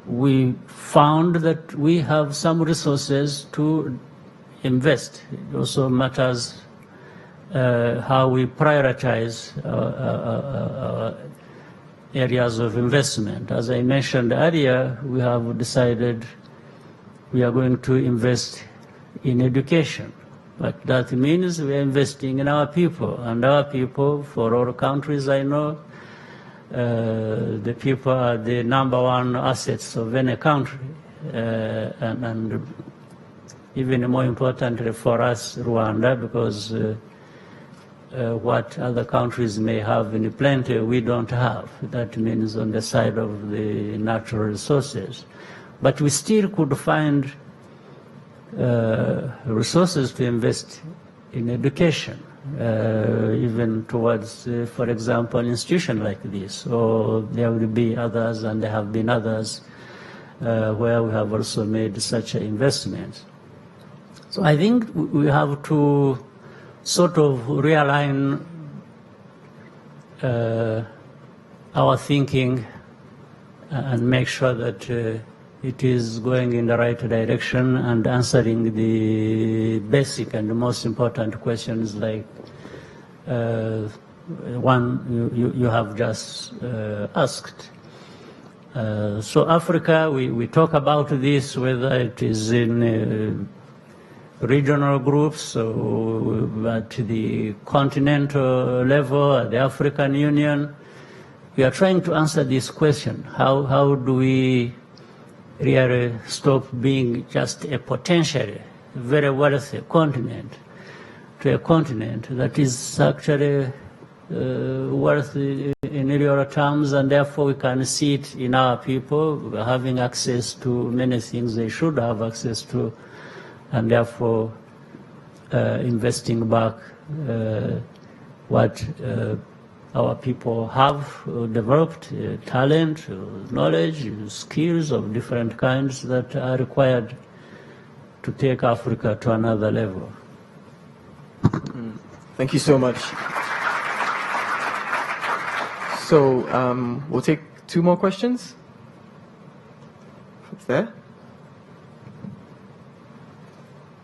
we found that we have some resources to invest. It also matters how we prioritize our areas of investment. As I mentioned earlier, we have decided we are going to invest in education. But that means we are investing in our people, and our people, for all countries I know, the people are the #1 assets of any country, and even more importantly for us, Rwanda, because what other countries may have in plenty, we don't have. That means on the side of the natural resources. But we still could find resources to invest in education, even towards, for example, an institution like this. Or there will be others, and there have been others, where we have also made such investments. So I think we have to sort of realign our thinking and make sure that it is going in the right direction and answering the basic and the most important questions like one you have just asked. So Africa, we talk about this, whether it is in regional groups or at the continental level, at the African Union. We are trying to answer this question. How do we really stop being just a potentially very wealthy continent to a continent that is actually wealthy in real terms, and therefore we can see it in our people having access to many things they should have access to, and therefore investing back what our people have developed, talent, knowledge, skills of different kinds that are required to take Africa to another level. Thank you so much. So we'll take 2 more questions. What's there?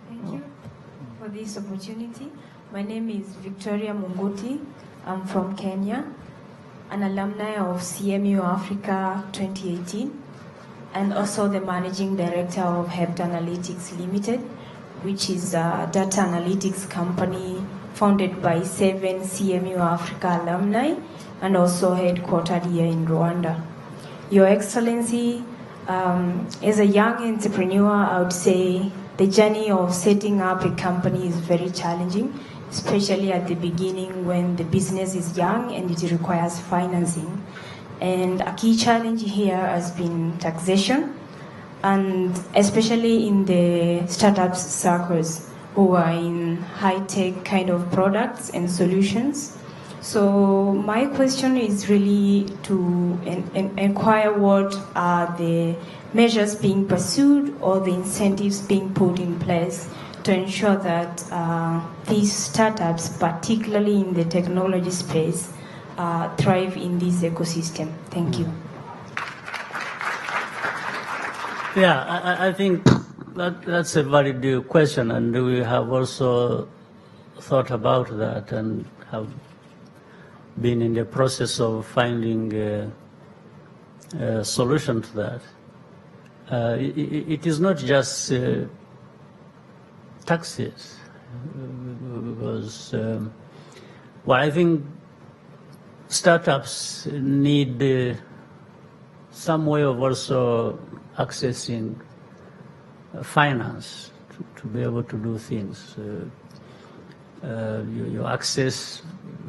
Thank you for this opportunity. My name is Victoria Munguti. I'm from Kenya, an alumni of CMU Africa 2018, and also the managing director of Hept Analytics Limited, which is a data analytics company founded by 7 CMU Africa alumni and also headquartered here in Rwanda. Your Excellency, as a young entrepreneur, I would say the journey of setting up a company is very challenging, especially at the beginning when the business is young and it requires financing. And a key challenge here has been taxation, and especially in the startups circles who are in high-tech kind of products and solutions. So my question is really to inquire what are the measures being pursued or the incentives being put in place to ensure that these startups, particularly in the technology space, thrive in this ecosystem. Thank you. Yeah, I think that's a valid question, and we have also thought about that and have been in the process of finding a solution to that. It is not just taxes, because, well, I think startups need some way of also accessing finance to be able to do things. You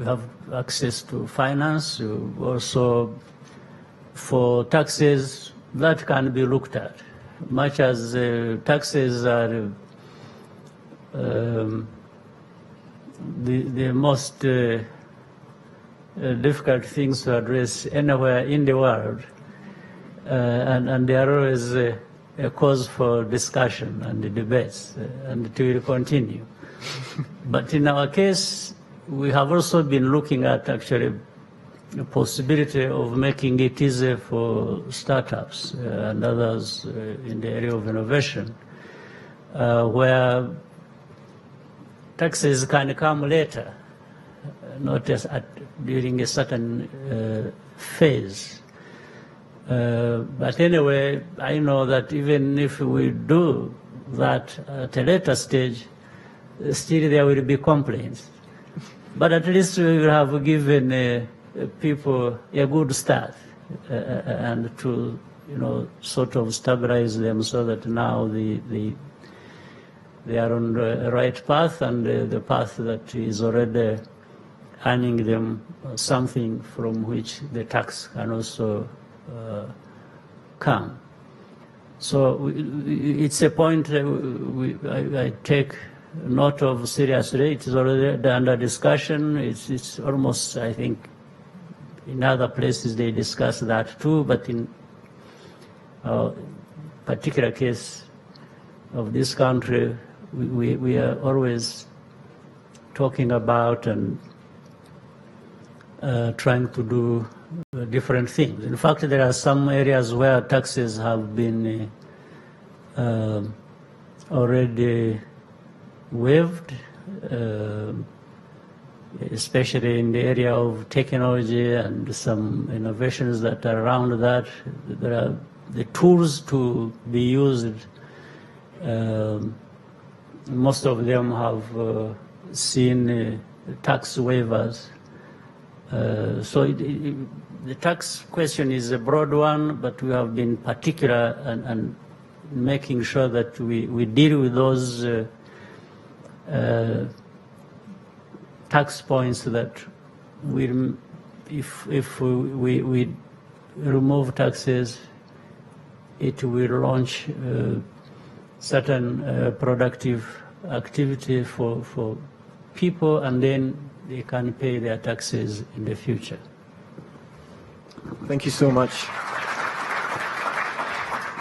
have access to finance. You also, for taxes, that can be looked at. Much as taxes are the most difficult things to address anywhere in the world, and they are always a cause for discussion and debates, and it will continue. But in our case, we have also been looking at actually the possibility of making it easier for startups and others in the area of innovation, where taxes can come later, not just during a certain phase. But anyway, I know that even if we do that at a later stage, still there will be complaints. But at least we will have given people a good start and to, sort of stabilize them so that now they are on the right path, and the path that is already earning them something from which the tax can also come. So it's a point I take note of seriously. It is already under discussion. It's almost, I think, in other places they discuss that too, but in our particular case of this country, we are always talking about and trying to do different things. In fact, there are some areas where taxes have been already waived, especially in the area of technology and some innovations that are around that. There are the tools to be used. Most of them have seen tax waivers. So the tax question is a broad one, but we have been particular and making sure that we deal with those tax points that if we remove taxes, it will launch certain productive activity for people, and then they can pay their taxes in the future. Thank you so much.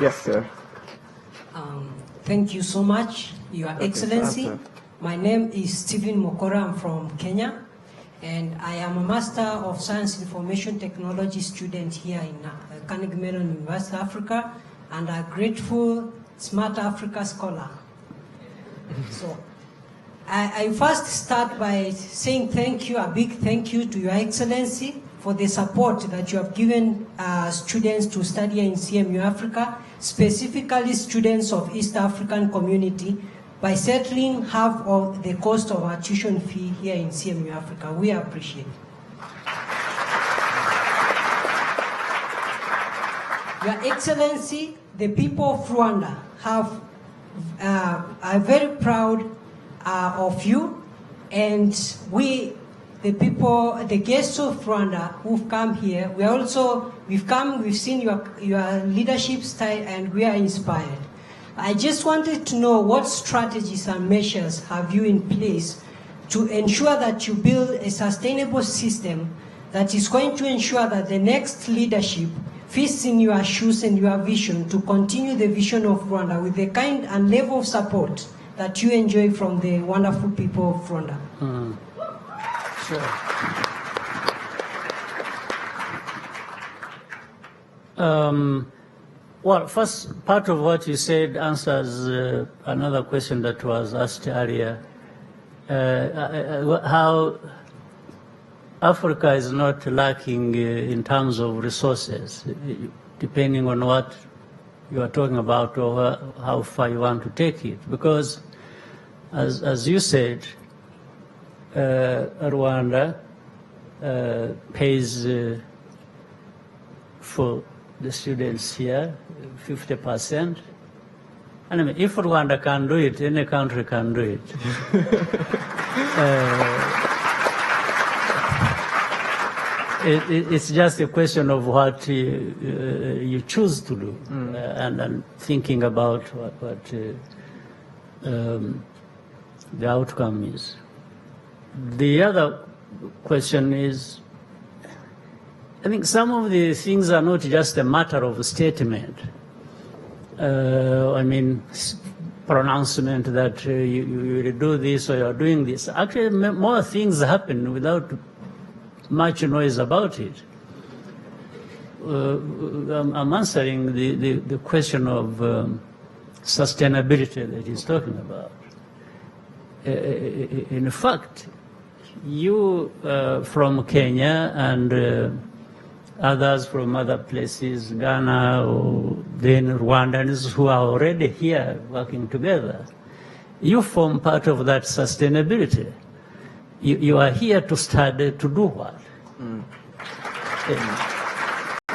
Yes, sir. Thank you so much, Your Excellency. My name is Stephen Mokora. I'm from Kenya, and I am a Master of Science Information Technology student here in Carnegie Mellon University, Africa, and a grateful Smart Africa scholar. So, I first start by saying thank you, a big thank you to Your Excellency for the support that you have given students to study in CMU Africa, specifically students of East African community, by settling half of the cost of our tuition fee here in CMU Africa. We appreciate it. Your Excellency, the people of Rwanda are very proud of you, and we, the people, the guests of Rwanda who've come here, we've seen your leadership style, and we are inspired. I just wanted to know what strategies and measures have you in place to ensure that you build a sustainable system that is going to ensure that the next leadership fits in your shoes and your vision to continue the vision of Rwanda with the kind and level of support that you enjoy from the wonderful people of Rwanda. Sure. Well, first, part of what you said answers another question that was asked earlier. How Africa is not lacking in terms of resources, depending on what you are talking about or how far you want to take it. Because, as you said, Rwanda pays for the students here 50%. And I mean, if Rwanda can do it, any country can do it. It's just a question of what you choose to do and thinking about what the outcome is. The other question is, I think some of the things are not just a matter of statement. I mean, pronouncement that you will do this or you're doing this. Actually, more things happen without much noise about it. I'm answering the question of sustainability that he's talking about. In fact, you from Kenya and others from other places, Ghana or then Rwandans who are already here working together, you form part of that sustainability. You are here to study to do what?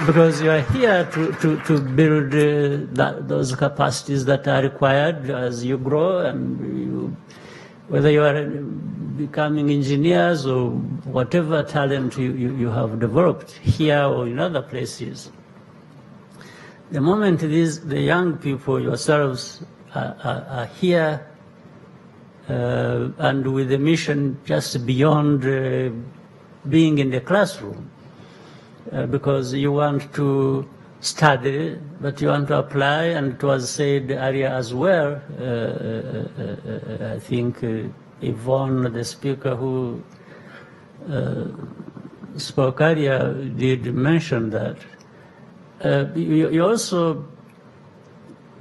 Because you are here to build those capacities that are required as you grow, and whether you are becoming engineers or whatever talent you have developed here or in other places. The moment the young people yourselves are here and with a mission just beyond being in the classroom, because you want to study, but you want to apply, and it was said earlier as well, I think Yvonne, the speaker who spoke earlier, did mention that. You're also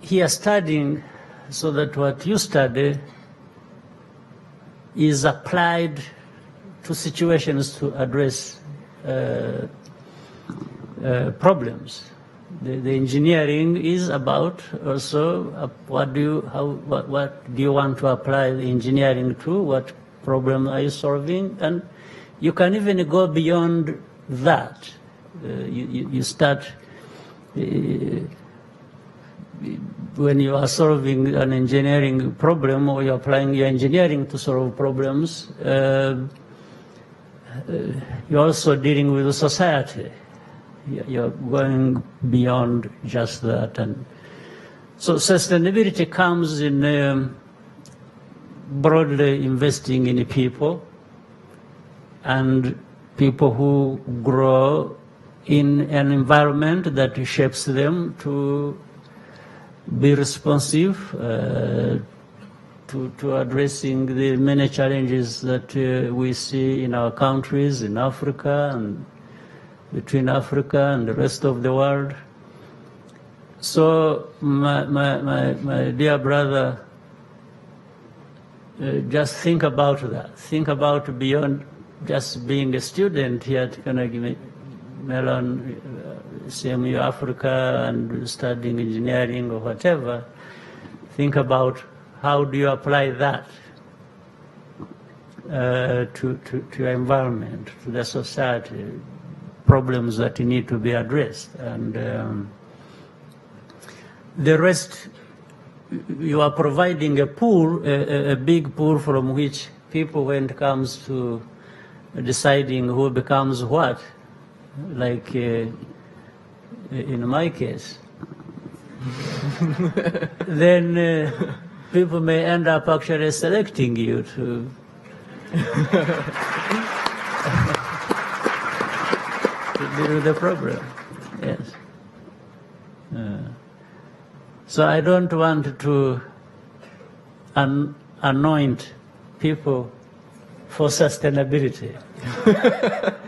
here studying so that what you study is applied to situations to address problems. The engineering is about also what do you want to apply the engineering to, what problem are you solving, and you can even go beyond that. You start when you are solving an engineering problem or you're applying your engineering to solve problems, you're also dealing with society. You're going beyond just that. And so sustainability comes in broadly investing in people and people who grow in an environment that shapes them to be responsive to addressing the many challenges that we see in our countries, in Africa, and between Africa and the rest of the world. So, my dear brother, just think about that. Think about beyond just being a student here at Carnegie Mellon, CMU Africa, and studying engineering or whatever. Think about how do you apply that to your environment, to the society, problems that need to be addressed. And the rest, you are providing a pool, a big pool from which people, when it comes to deciding who becomes what, like in my case, then people may end up actually selecting you During the program, yes. So I don't want to anoint people for sustainability.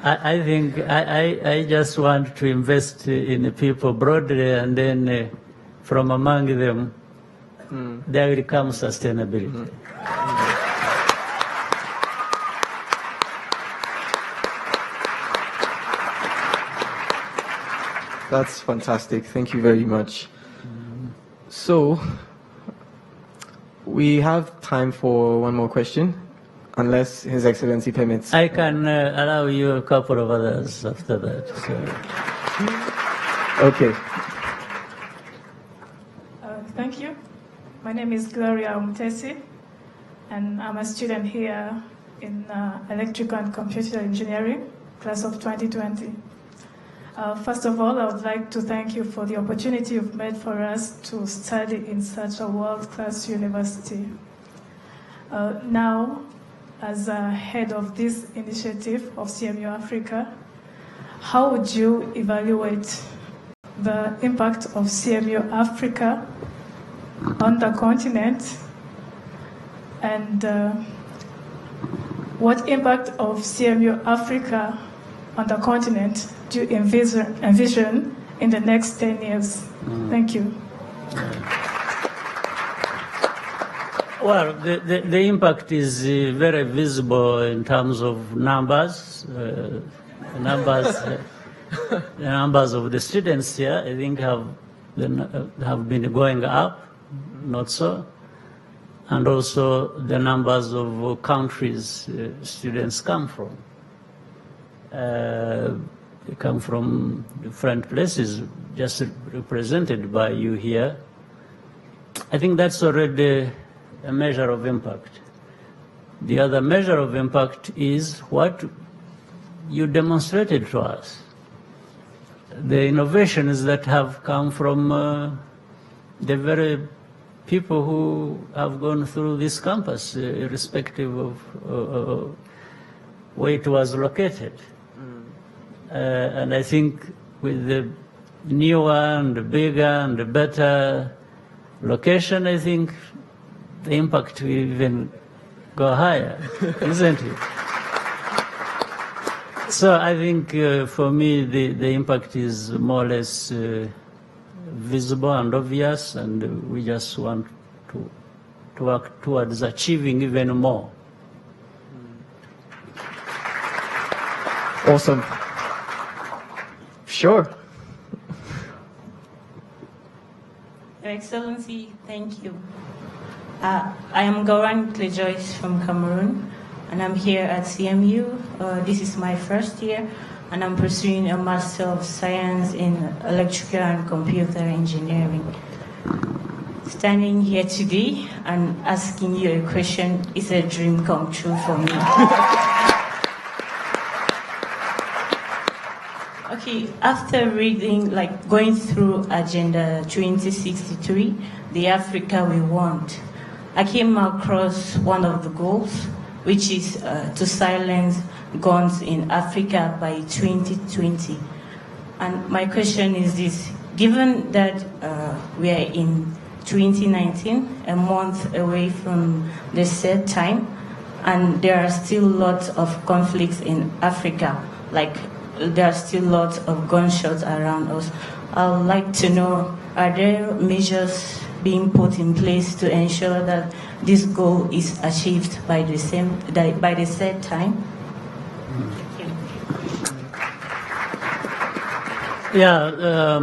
I think I just want to invest in the people broadly, and then from among them, there will come sustainability. That's fantastic. Thank you very much. So, we have time for one more question, unless His Excellency permits. I can allow you a couple of others after that. So. Okay. Thank you. My name is Gloria Umtesi, and I'm a student here in Electrical and Computer Engineering, class of 2020. First of all, I would like to thank you for the opportunity you've made for us to study in such a world-class university. Now, as head of this initiative of CMU Africa, how would you evaluate the impact of CMU Africa on the continent, and what impact of CMU Africa on the continent do you envision in the next 10 years? Thank you. Well, the impact is very visible in terms of numbers. The numbers of the students here, I think, have been going up, not so, and also the numbers of countries students come from. They come from different places, just represented by you here. I think that's already a measure of impact. The other measure of impact is what you demonstrated to us. The innovations that have come from the very people who have gone through this campus, irrespective of where it was located. And I think with the newer and bigger and better location, I think the impact will even go higher, isn't it? So I think for me the impact is more or less visible and obvious, and we just want to work towards achieving even more. Awesome. Sure. Your Excellency, thank you. I am Goran Klejoyce from Cameroon, and I'm here at CMU. This is my first year, and I'm pursuing a Master of Science in Electrical and Computer Engineering. Standing here today and asking you a question is a dream come true for me. Okay, after reading, going through Agenda 2063, the Africa we want, I came across one of the goals, which is to silence guns in Africa by 2020. And my question is this: given that we are in 2019, a month away from the set time, and there are still lots of conflicts in Africa, there are still lots of gunshots around us, I would like to know, are there measures being put in place to ensure that this goal is achieved by the set time? Yeah,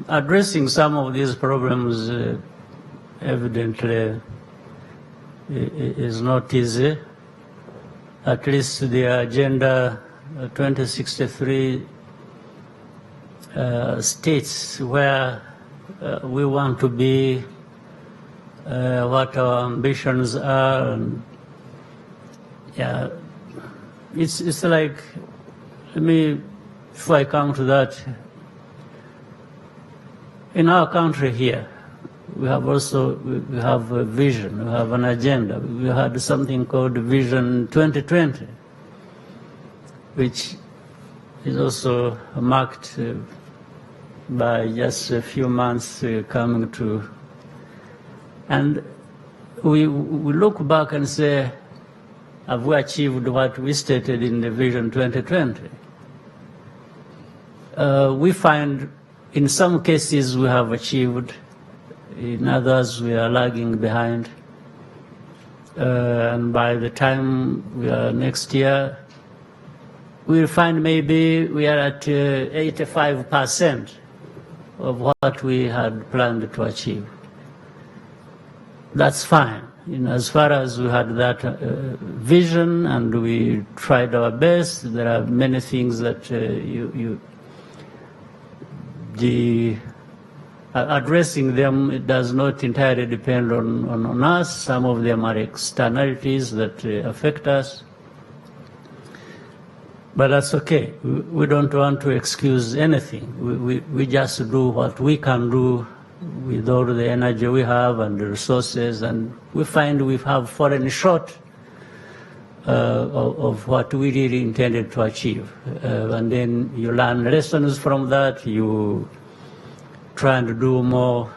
addressing some of these problems evidently is not easy. At least the Agenda 2063 states where we want to be, what our ambitions are. And yeah, it's like, if I come to that, in our country here, we have a vision, we have an agenda. We had something called Vision 2020, which is also marked by just a few months coming to, and we look back and say, have we achieved what we stated in the Vision 2020? We find in some cases we have achieved, in others we are lagging behind. And by the time we are next year, we'll find maybe we are at 85% of what we had planned to achieve. That's fine. As far as we had that vision and we tried our best, there are many things that addressing them, it does not entirely depend on us. Some of them are externalities that affect us. But that's okay. We don't want to excuse anything. We just do what we can do with all the energy we have and the resources, and we find we have fallen short of what we really intended to achieve. And then you learn lessons from that. You try and do more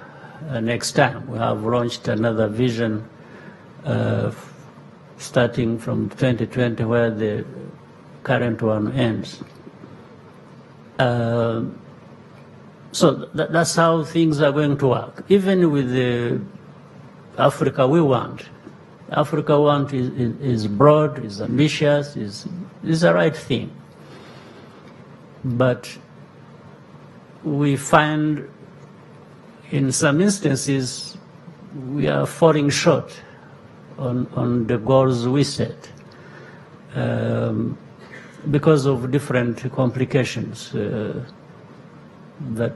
next time. We have launched another vision starting from 2020 where the current one ends. So that's how things are going to work. Even with the Africa we want. Africa want is broad, is ambitious, is the right thing. But we find in some instances we are falling short on the goals we set because of different complications that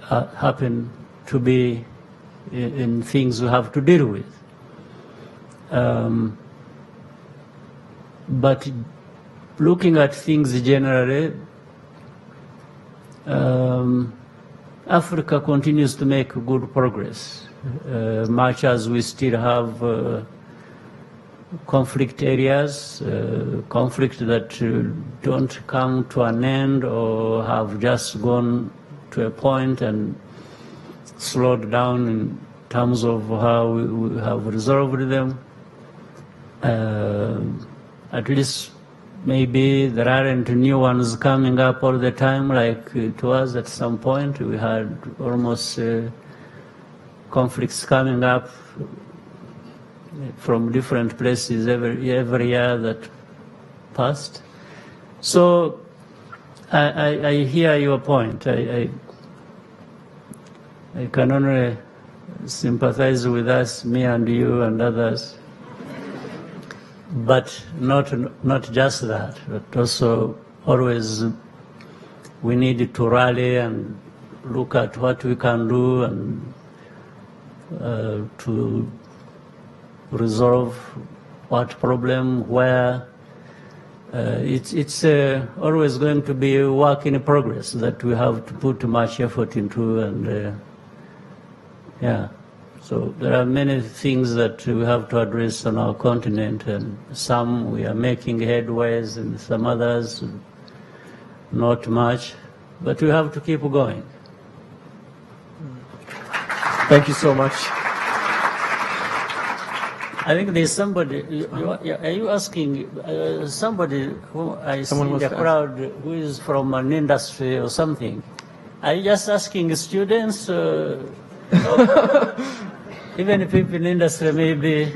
happen to be in things we have to deal with. But looking at things generally, Africa continues to make good progress, much as we still have conflict areas, conflict that don't come to an end or have just gone to a point and slowed down in terms of how we have resolved them. At least maybe there aren't new ones coming up all the time like it was at some point. We had almost conflicts coming up from different places every year that passed. So I hear your point. I can only sympathize with us, me and you and others. But not just that, but also always we need to rally and look at what we can do and to resolve what problem, where. It's always going to be a work in progress that we have to put much effort into, and yeah. So there are many things that we have to address on our continent, and some we are making headways, and some others not much, but we have to keep going. Thank you so much. I think there's somebody, are you asking somebody who I see in the crowd who is from an industry or something? Are you just asking students? Even people in industry, maybe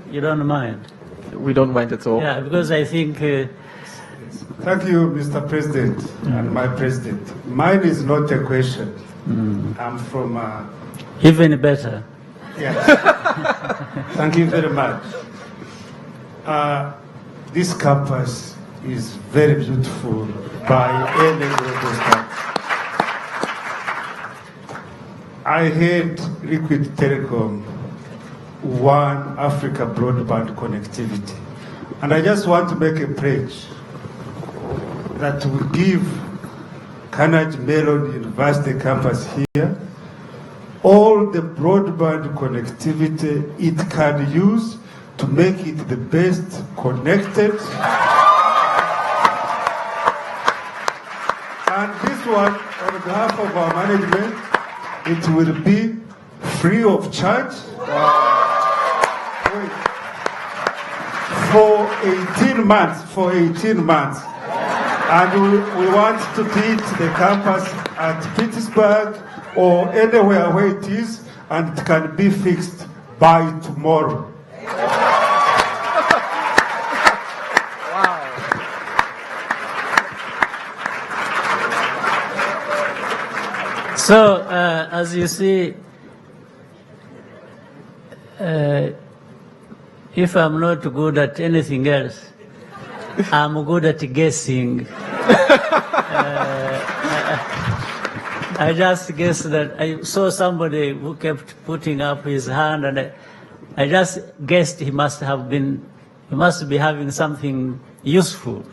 you don't mind. We don't mind at all. Yeah, because I think... Thank you, Mr. President and my president. Mine is not a question. I'm from... Even better. Yes. Thank you very much. This campus is very beautiful by any standard. I heard Liquid Telecom, One Africa broadband connectivity. And I just want to make a pledge that we give Carnegie Mellon University campus here all the broadband connectivity it can use to make it the best connected. And this one, on behalf of our management, it will be free of charge for 18 months. And we want to teach the campus at Pittsburgh or anywhere where it is, and it can be fixed by tomorrow. So, as you see, if I'm not good at anything else, I'm good at guessing. I just guessed that I saw somebody who kept putting up his hand, and I just guessed he must be having something useful.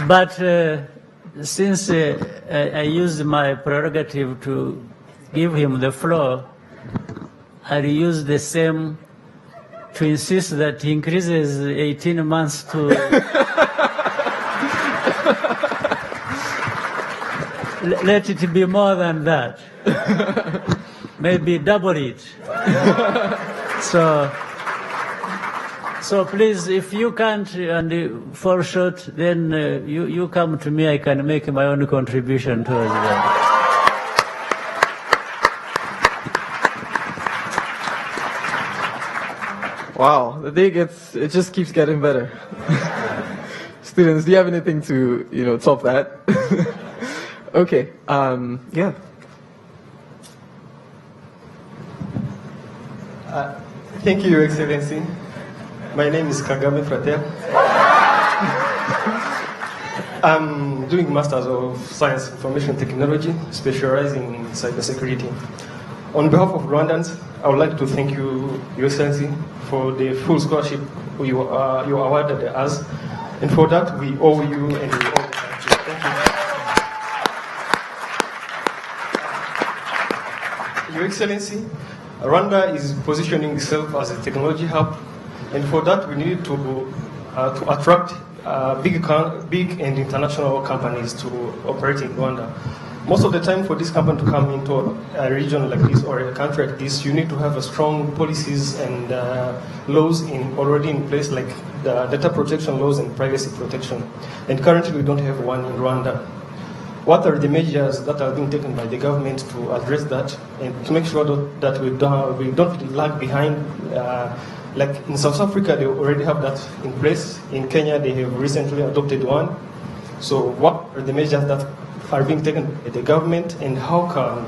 But since I used my prerogative to give him the floor, I'll use the same to insist that he increases 18 months to let it be more than that. Maybe double it. So please, if you can't and fall short, then you come to me. I can make my own contribution towards that. Wow, it just keeps getting better. Students, do you have anything to, top that? Okay, yeah. Thank you, Your Excellency. My name is Kagame Frater. I'm doing Masters of Science Information Technology, specializing in cybersecurity. On behalf of Rwandans, I would like to thank you, Your Excellency, for the full scholarship you awarded us, and for that we owe you and we owe the country. Thank you. Your Excellency, Rwanda is positioning itself as a technology hub, and for that we need to attract big and international companies to operate in Rwanda. Most of the time, for this company to come into a region like this or a country like this, you need to have a strong policies and laws already in place, like the data protection laws and privacy protection. And currently, we don't have one in Rwanda. What are the measures that are being taken by the government to address that and to make sure that we don't lag behind? Like in South Africa, they already have that in place. In Kenya, they have recently adopted one. So what are the measures that are being taken by the government, and how can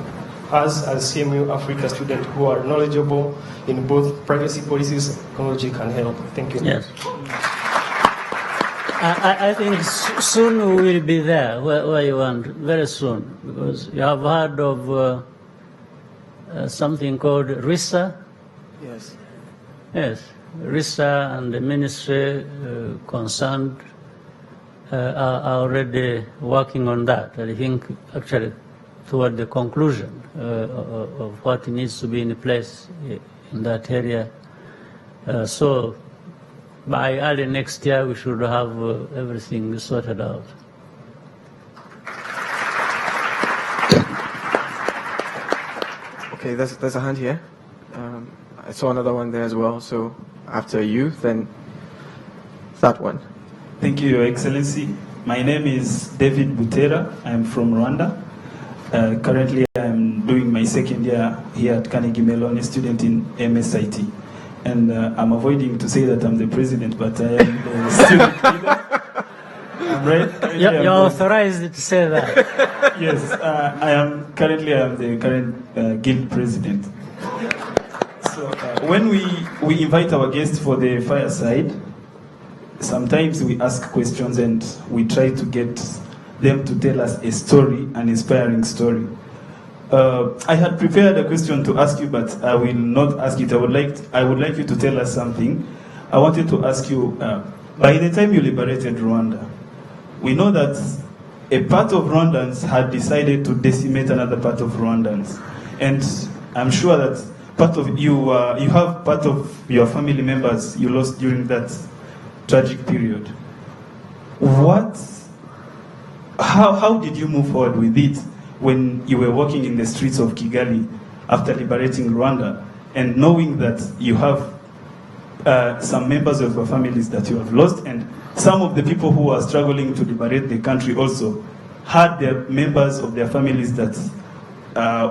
us as CMU Africa students who are knowledgeable in both privacy policies and technology can help? Thank you. Yes. I think soon we will be there where you want, very soon, because you have heard of something called RISA. Yes. Yes, RISA and the ministry concerned are already working on that. I think actually toward the conclusion of what needs to be in place in that area. So by early next year we should have everything sorted out. Okay, there's a hand here. I saw another one there as well, so after you, then that one. Thank you, Your Excellency. My name is David Butera. I'm from Rwanda. Currently, I'm doing my second year here at Carnegie Mellon, a student in MSIT. And I'm avoiding to say that I'm the president, but I am the student leader. I'm right. You're authorized to say that. Yes, I am the current guild president. So when we invite our guests for the fireside, sometimes we ask questions and we try to get them to tell us a story, an inspiring story. I had prepared a question to ask you, but I will not ask it. I would like you to tell us something. I wanted to ask you, by the time you liberated Rwanda, we know that a part of Rwandans had decided to decimate another part of Rwandans. And I'm sure that part of you have part of your family members you lost during that tragic period. How did you move forward with it when you were walking in the streets of Kigali after liberating Rwanda and knowing that you have some members of your families that you have lost, and some of the people who are struggling to liberate the country also had their members of their families that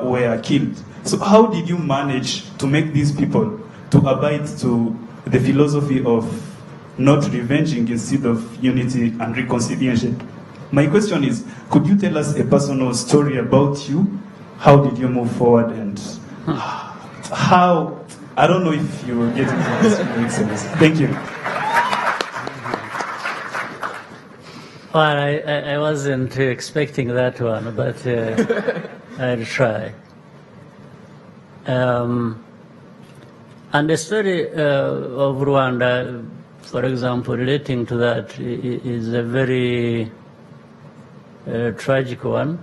were killed? So how did you manage to make these people to abide to the philosophy of not revenging instead of unity and reconciliation? My question is, could you tell us a personal story about you? How did you move forward, and how, I don't know if you were getting to this, Your Excellency. Thank you. Well, I wasn't expecting that one, but I'll try. And the story of Rwanda, for example, relating to that, is a very tragic one,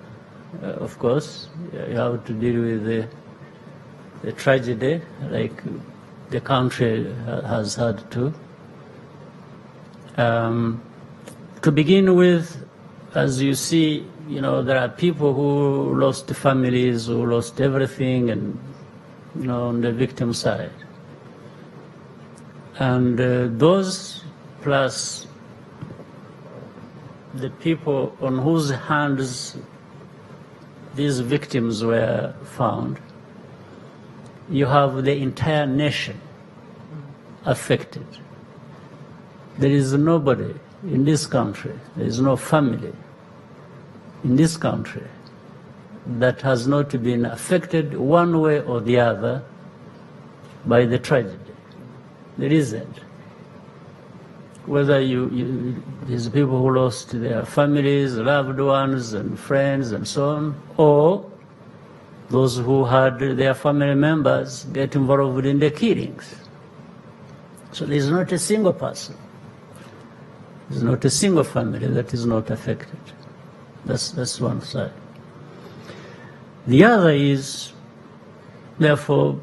of course. You have to deal with the tragedy, like the country has had to. To begin with, as you see, there are people who lost families, who lost everything, and on the victim side. And those plus the people on whose hands these victims were found, you have the entire nation affected. There is nobody in this country, there is no family in this country that has not been affected one way or the other by the tragedy. There isn't. Whether these people who lost their families, loved ones, and friends, and so on, or those who had their family members get involved in the killings. So there is not a single person, there is not a single family that is not affected. That's one side. The other is, therefore,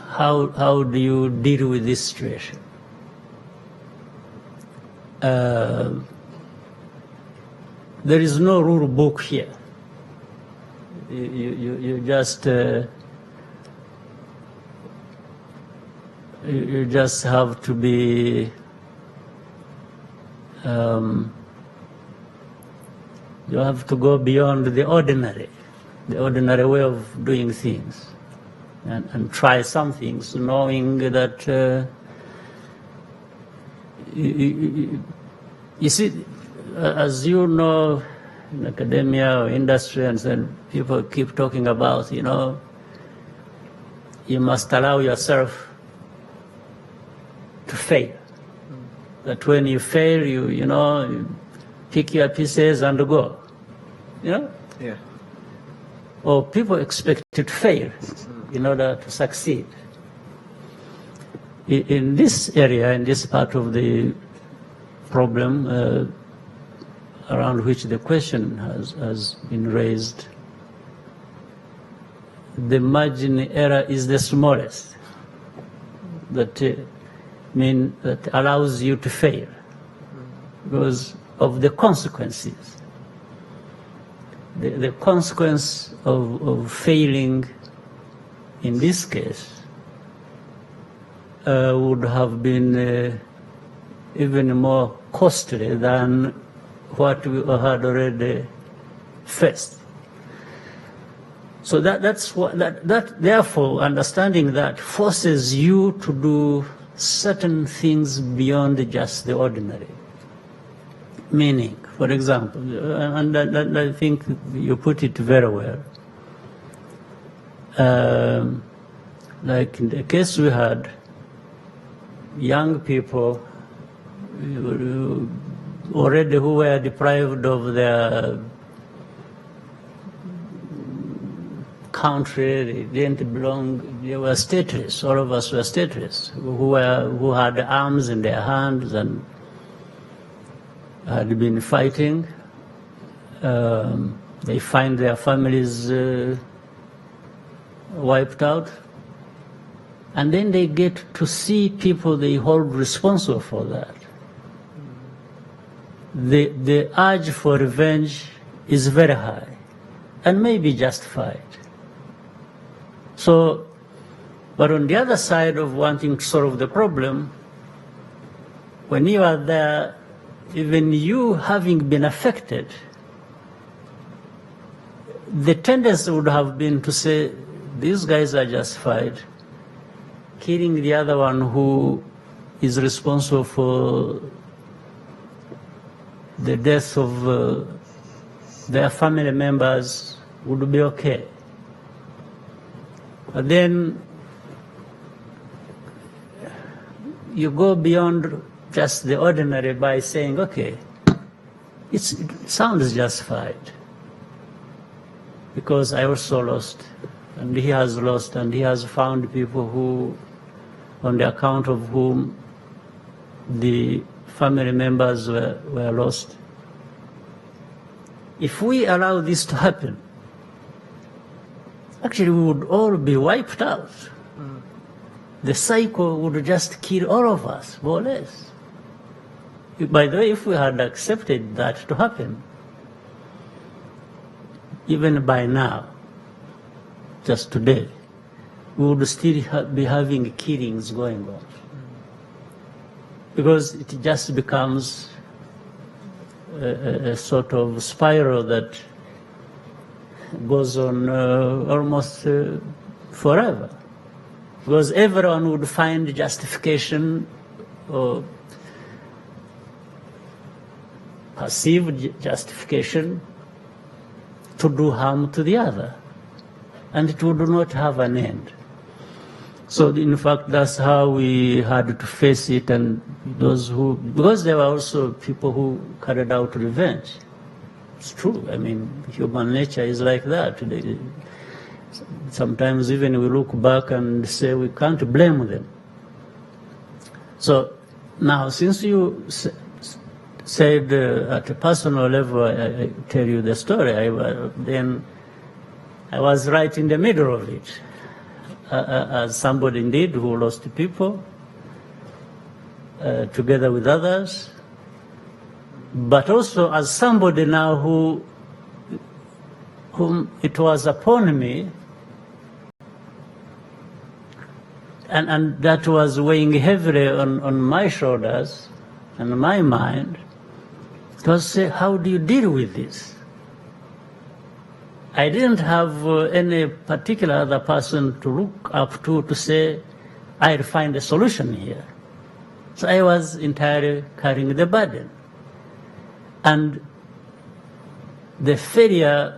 how do you deal with this situation? There is no rule book here. You just you just have to be you have to go beyond the ordinary way of doing things, and try some things, knowing that you see, as you know, in academia or industry, and then people keep talking about, you must allow yourself to fail. That when you fail, you pick your pieces and go. Yeah. Or people expect you to fail in order to succeed. In this area, in this part of the problem around which the question has been raised, the margin error is the smallest. That that allows you to fail because of the consequences. The consequence of failing in this case would have been even more costly than what we had already faced. So therefore, understanding that forces you to do certain things beyond just the ordinary. Meaning, for example, and I think you put it very well, like in the case we had, young people already who were deprived of their country, they didn't belong, they were stateless, all of us were stateless, who had arms in their hands and had been fighting they find their families wiped out, and then they get to see people they hold responsible for that. The urge for revenge is very high and may be justified. So, but on the other side of wanting to solve the problem, when you are there, even you having been affected, the tendency would have been to say, these guys are justified. Killing the other one who is responsible for the death of their family members would be okay. But then you go beyond just the ordinary by saying, okay, it sounds justified because I also lost, and he has lost, and he has found people who, on the account of whom the family members were lost. If we allow this to happen, actually we would all be wiped out. The cycle would just kill all of us, more or less. By the way, if we had accepted that to happen, even by now, just today, we would still be having killings going on. Because it just becomes a sort of spiral that goes on almost forever. Because everyone would find justification or perceived justification to do harm to the other. And it would not have an end. So in fact, that's how we had to face it, and those who, because there were also people who carried out revenge. It's true, I mean, human nature is like that. Sometimes even we look back and say we can't blame them. So now, since you said at a personal level, I tell you the story, then I was right in the middle of it. As somebody indeed who lost people, together with others, but also as somebody now whom it was upon me, and that was weighing heavily on my shoulders and my mind, to say, how do you deal with this? I didn't have any particular other person to look up to say, I'll find a solution here. So I was entirely carrying the burden. And the failure,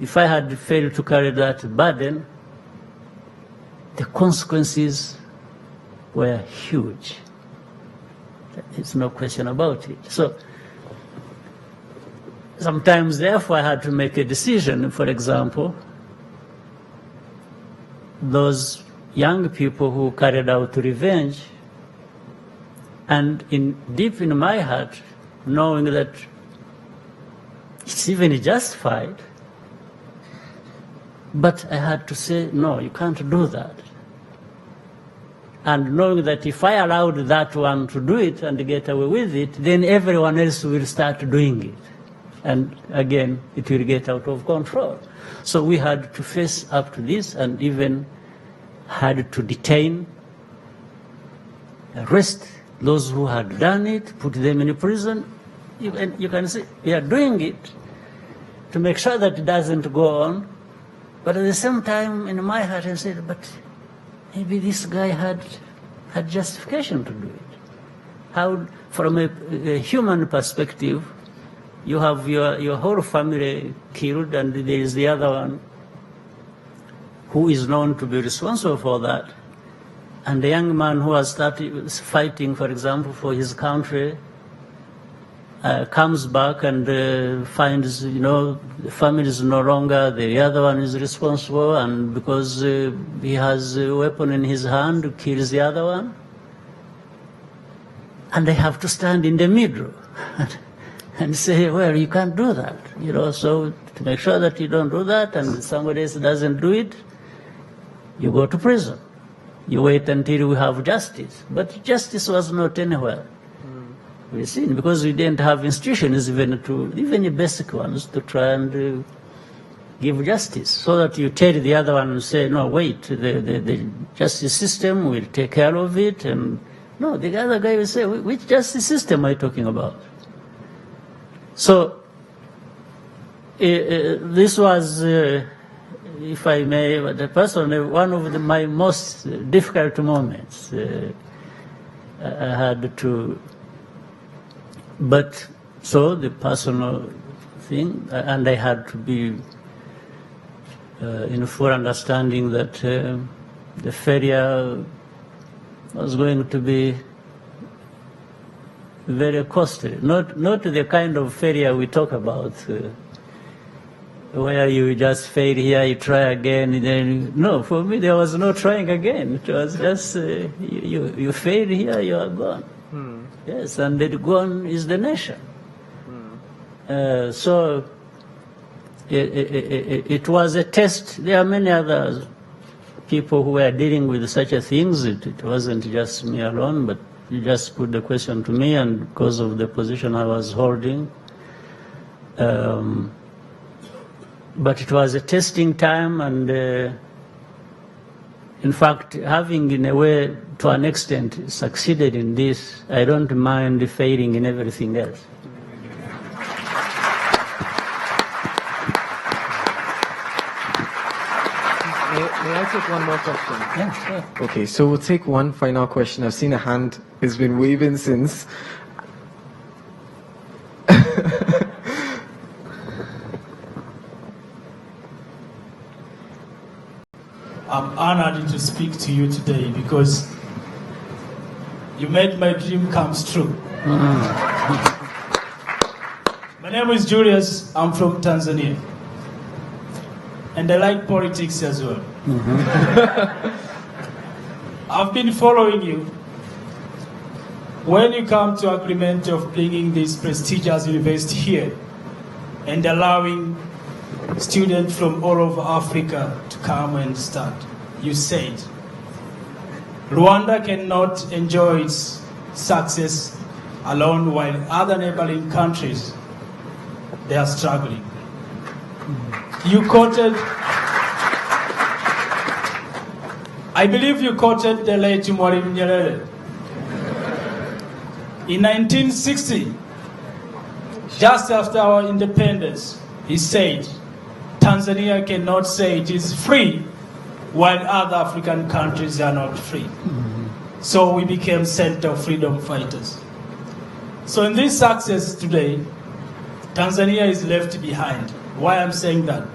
if I had failed to carry that burden, the consequences were huge. There's no question about it. So sometimes, therefore, I had to make a decision. For example, those young people who carried out revenge, and deep in my heart, knowing that it's even justified, but I had to say, no, you can't do that. And knowing that if I allowed that one to do it and get away with it, then everyone else will start doing it. And again, it will get out of control. So we had to face up to this, and even had to detain, arrest those who had done it, put them in prison. You can see we are doing it to make sure that it doesn't go on. But at the same time, in my heart, I said, but maybe this guy had justification to do it. How, from a human perspective, you have your whole family killed, and there is the other one who is known to be responsible for that. And the young man who has started fighting, for example, for his country, comes back and finds, the family is no longer, the other one is responsible, and because he has a weapon in his hand, kills the other one. And they have to stand in the middle. and say, well, you can't do that. So to make sure that you don't do that and somebody else doesn't do it, you go to prison. You wait until we have justice. But justice was not anywhere. We've seen, because we didn't have institutions, even the basic ones, to try and give justice, so that you tell the other one and say, no, wait, the justice system will take care of it. And no, the other guy will say, which justice system are you talking about? So this was, if I may, personally, one of my most difficult moments. I had to, but so the personal thing, and I had to be in full understanding that the failure was going to be very costly. Not the kind of failure we talk about, where you just fail here, you try again. Then no, for me there was no trying again. It was just you fail here, you are gone. Yes, and the gone is the nation. So it was a test. There are many other people who were dealing with such a things. It wasn't just me alone, but you just put the question to me, and because of the position I was holding. But it was a testing time, and in fact, having in a way, to an extent, succeeded in this, I don't mind failing in everything else. May I take one more question? Yeah, sure. Okay, so we'll take one final question. I've seen a hand has been waving since. I'm honored to speak to you today because you made my dream come true. My name is Julius. I'm from Tanzania. And I like politics as well. I've been following you. When you come to agreement of bringing this prestigious university here and allowing students from all over Africa to come and start, you said Rwanda cannot enjoy its success alone while other neighboring countries, they are struggling. You quoted, I believe you quoted the late Mwalimu Nyerere. In 1960, just after our independence, he said, Tanzania cannot say it is free while other African countries are not free. So we became center of freedom fighters. So in this success today, Tanzania is left behind. Why I'm saying that?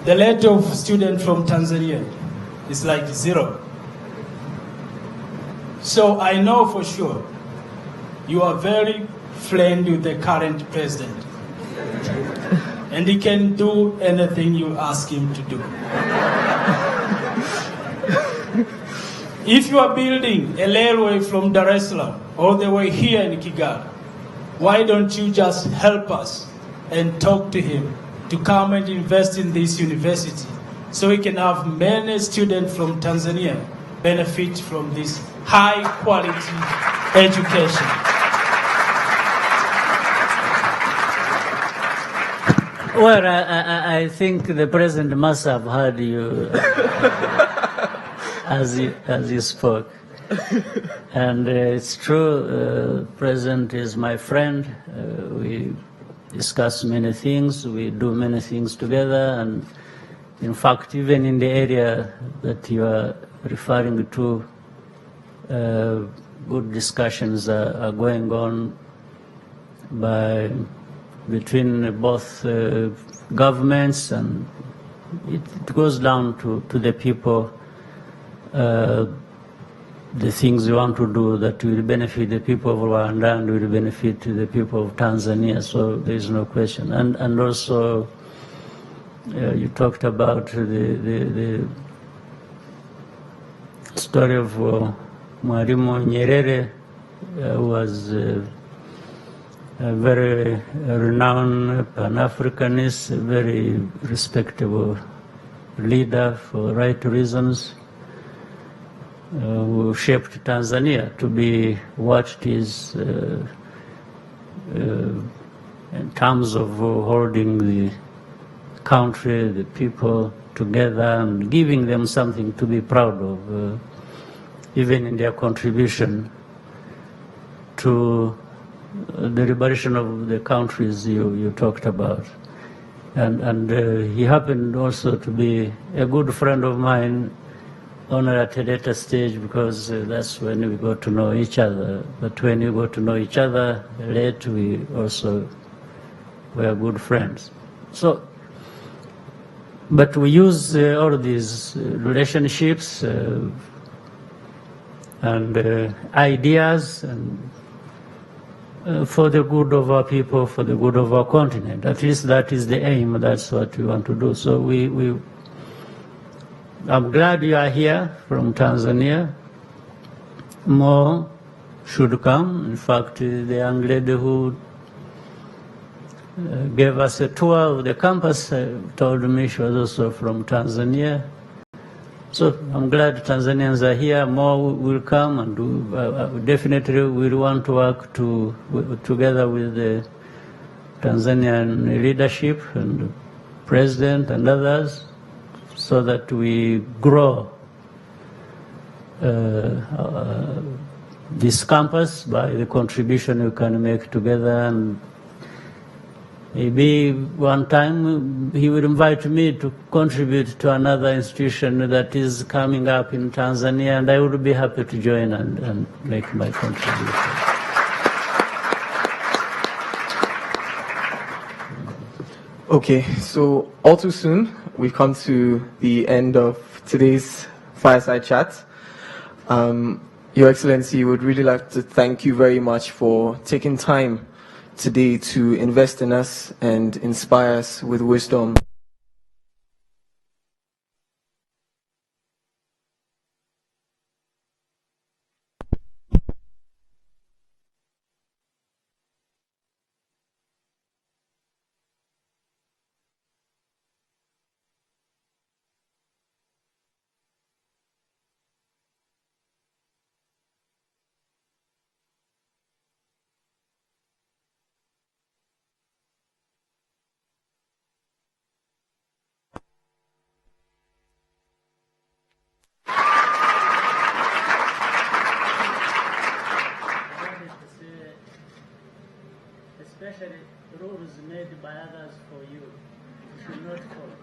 The rate of students from Tanzania is like 0. So I know for sure you are very friendly with the current president. And he can do anything you ask him to do. If you are building a railway from Dar es Salaam all the way here in Kigali, why don't you just help us and talk to him to come and invest in this university so we can have many students from Tanzania benefit from this high quality education. Well, I think the president must have heard you as you spoke. And it's true, President is my friend. We discuss many things, we do many things together, and in fact, even in the area that you are referring to, good discussions are going on between both governments, and it goes down to the people, the things we want to do that will benefit the people of Rwanda and will benefit the people of Tanzania, so there is no question. And also, you talked about the story of Mwalimu Nyerere, who was a very renowned Pan-Africanist, a very respectable leader for right reasons, who shaped Tanzania to be what it is in terms of holding the country, the people together and giving them something to be proud of, even in their contribution to the liberation of the countries you talked about. And he happened also to be a good friend of mine, only at a later stage, because that's when we got to know each other. But when you got to know each other late, we also were good friends. So, but we use all these relationships and ideas and for the good of our people, for the good of our continent. At least that is the aim. That's what we want to do. So I'm glad you are here from Tanzania. More should come. In fact, the young lady who gave us a tour of the campus told me she was also from Tanzania. So I'm glad Tanzanians are here. More will come, and definitely we'll want to work together with the Tanzanian leadership and president and others, so that we grow this campus by the contribution we can make together. And maybe one time he will invite me to contribute to another institution that is coming up in Tanzania, and I would be happy to join and make my contribution. Okay, so all too soon, we've come to the end of today's fireside chat. Your Excellency, would really like to thank you very much for taking time today to invest in us and inspire us with wisdom. Especially rules made by others for you. You should not follow.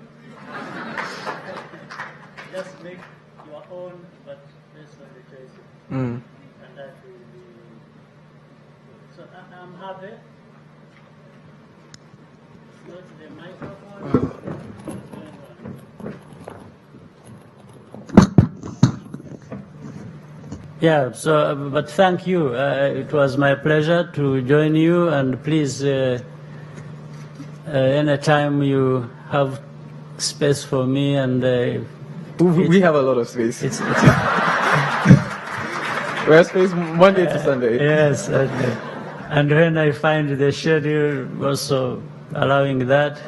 Just make your own, but based on the choices. And that will be. So I'm happy. Not the microphone. Yeah, so, but thank you. It was my pleasure to join you, and please, anytime you have space for me, and we have a lot of space. We have space Monday to Sunday. Yes, and when I find the schedule also allowing that,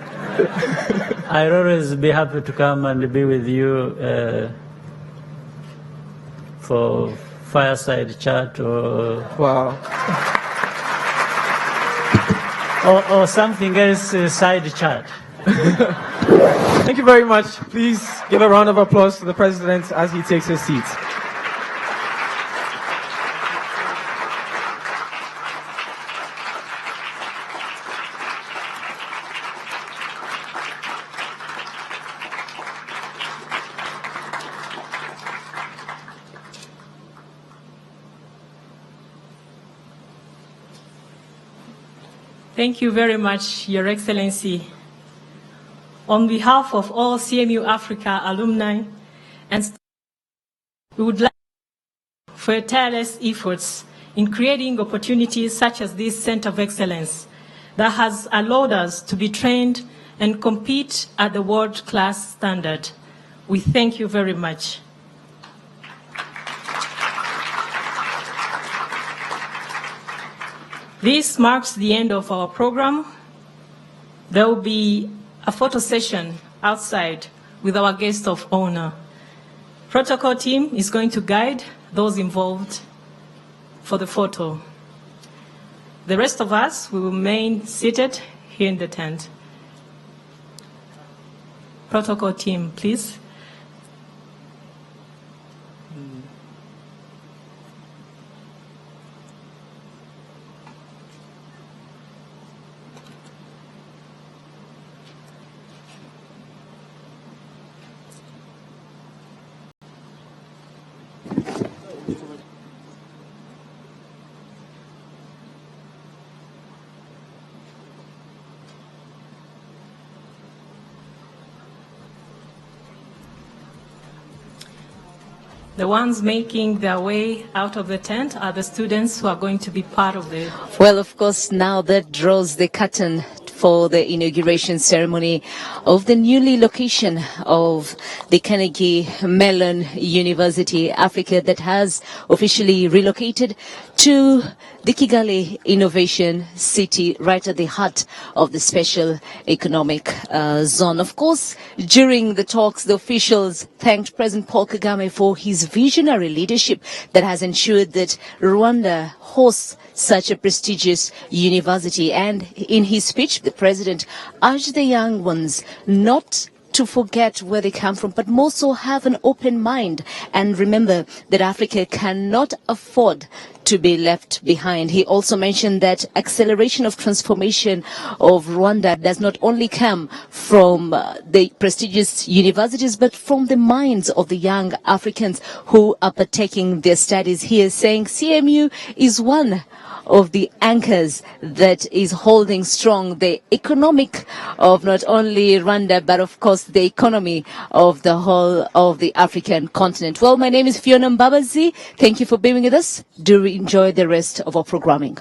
I'll always be happy to come and be with you for fireside chat or or something else, side chat. Thank you very much. Please give a round of applause to the President as he takes his seat. Thank you very much, Your Excellency. On behalf of all CMU Africa alumni, and we would like for your tireless efforts in creating opportunities such as this Center of Excellence that has allowed us to be trained and compete at the world-class standard. We thank you very much. This marks the end of our program. There will be a photo session outside with our guest of honor. Protocol team is going to guide those involved for the photo. The rest of us will remain seated here in the tent. Protocol team, please. The ones making their way out of the tent are the students who are going to be part of the... Well, of course, now that draws the curtain for the inauguration ceremony of the newly location of the Carnegie Mellon University Africa that has officially relocated to the Kigali Innovation City, right at the heart of the special economic zone. Of course, during the talks, the officials thanked President Paul Kagame for his visionary leadership that has ensured that Rwanda hosts such a prestigious university. And in his speech, the president urged the young ones not to forget where they come from, but more so have an open mind and remember that Africa cannot afford to be left behind. He also mentioned that acceleration of transformation of Rwanda does not only come from the prestigious universities, but from the minds of the young Africans who are partaking their studies here, saying CMU is one of the anchors that is holding strong the economic of not only Rwanda, but of course the economy of the whole of the African continent. Well, my name is Fiona Mbabazi. Thank you for being with us. Do enjoy the rest of our programming.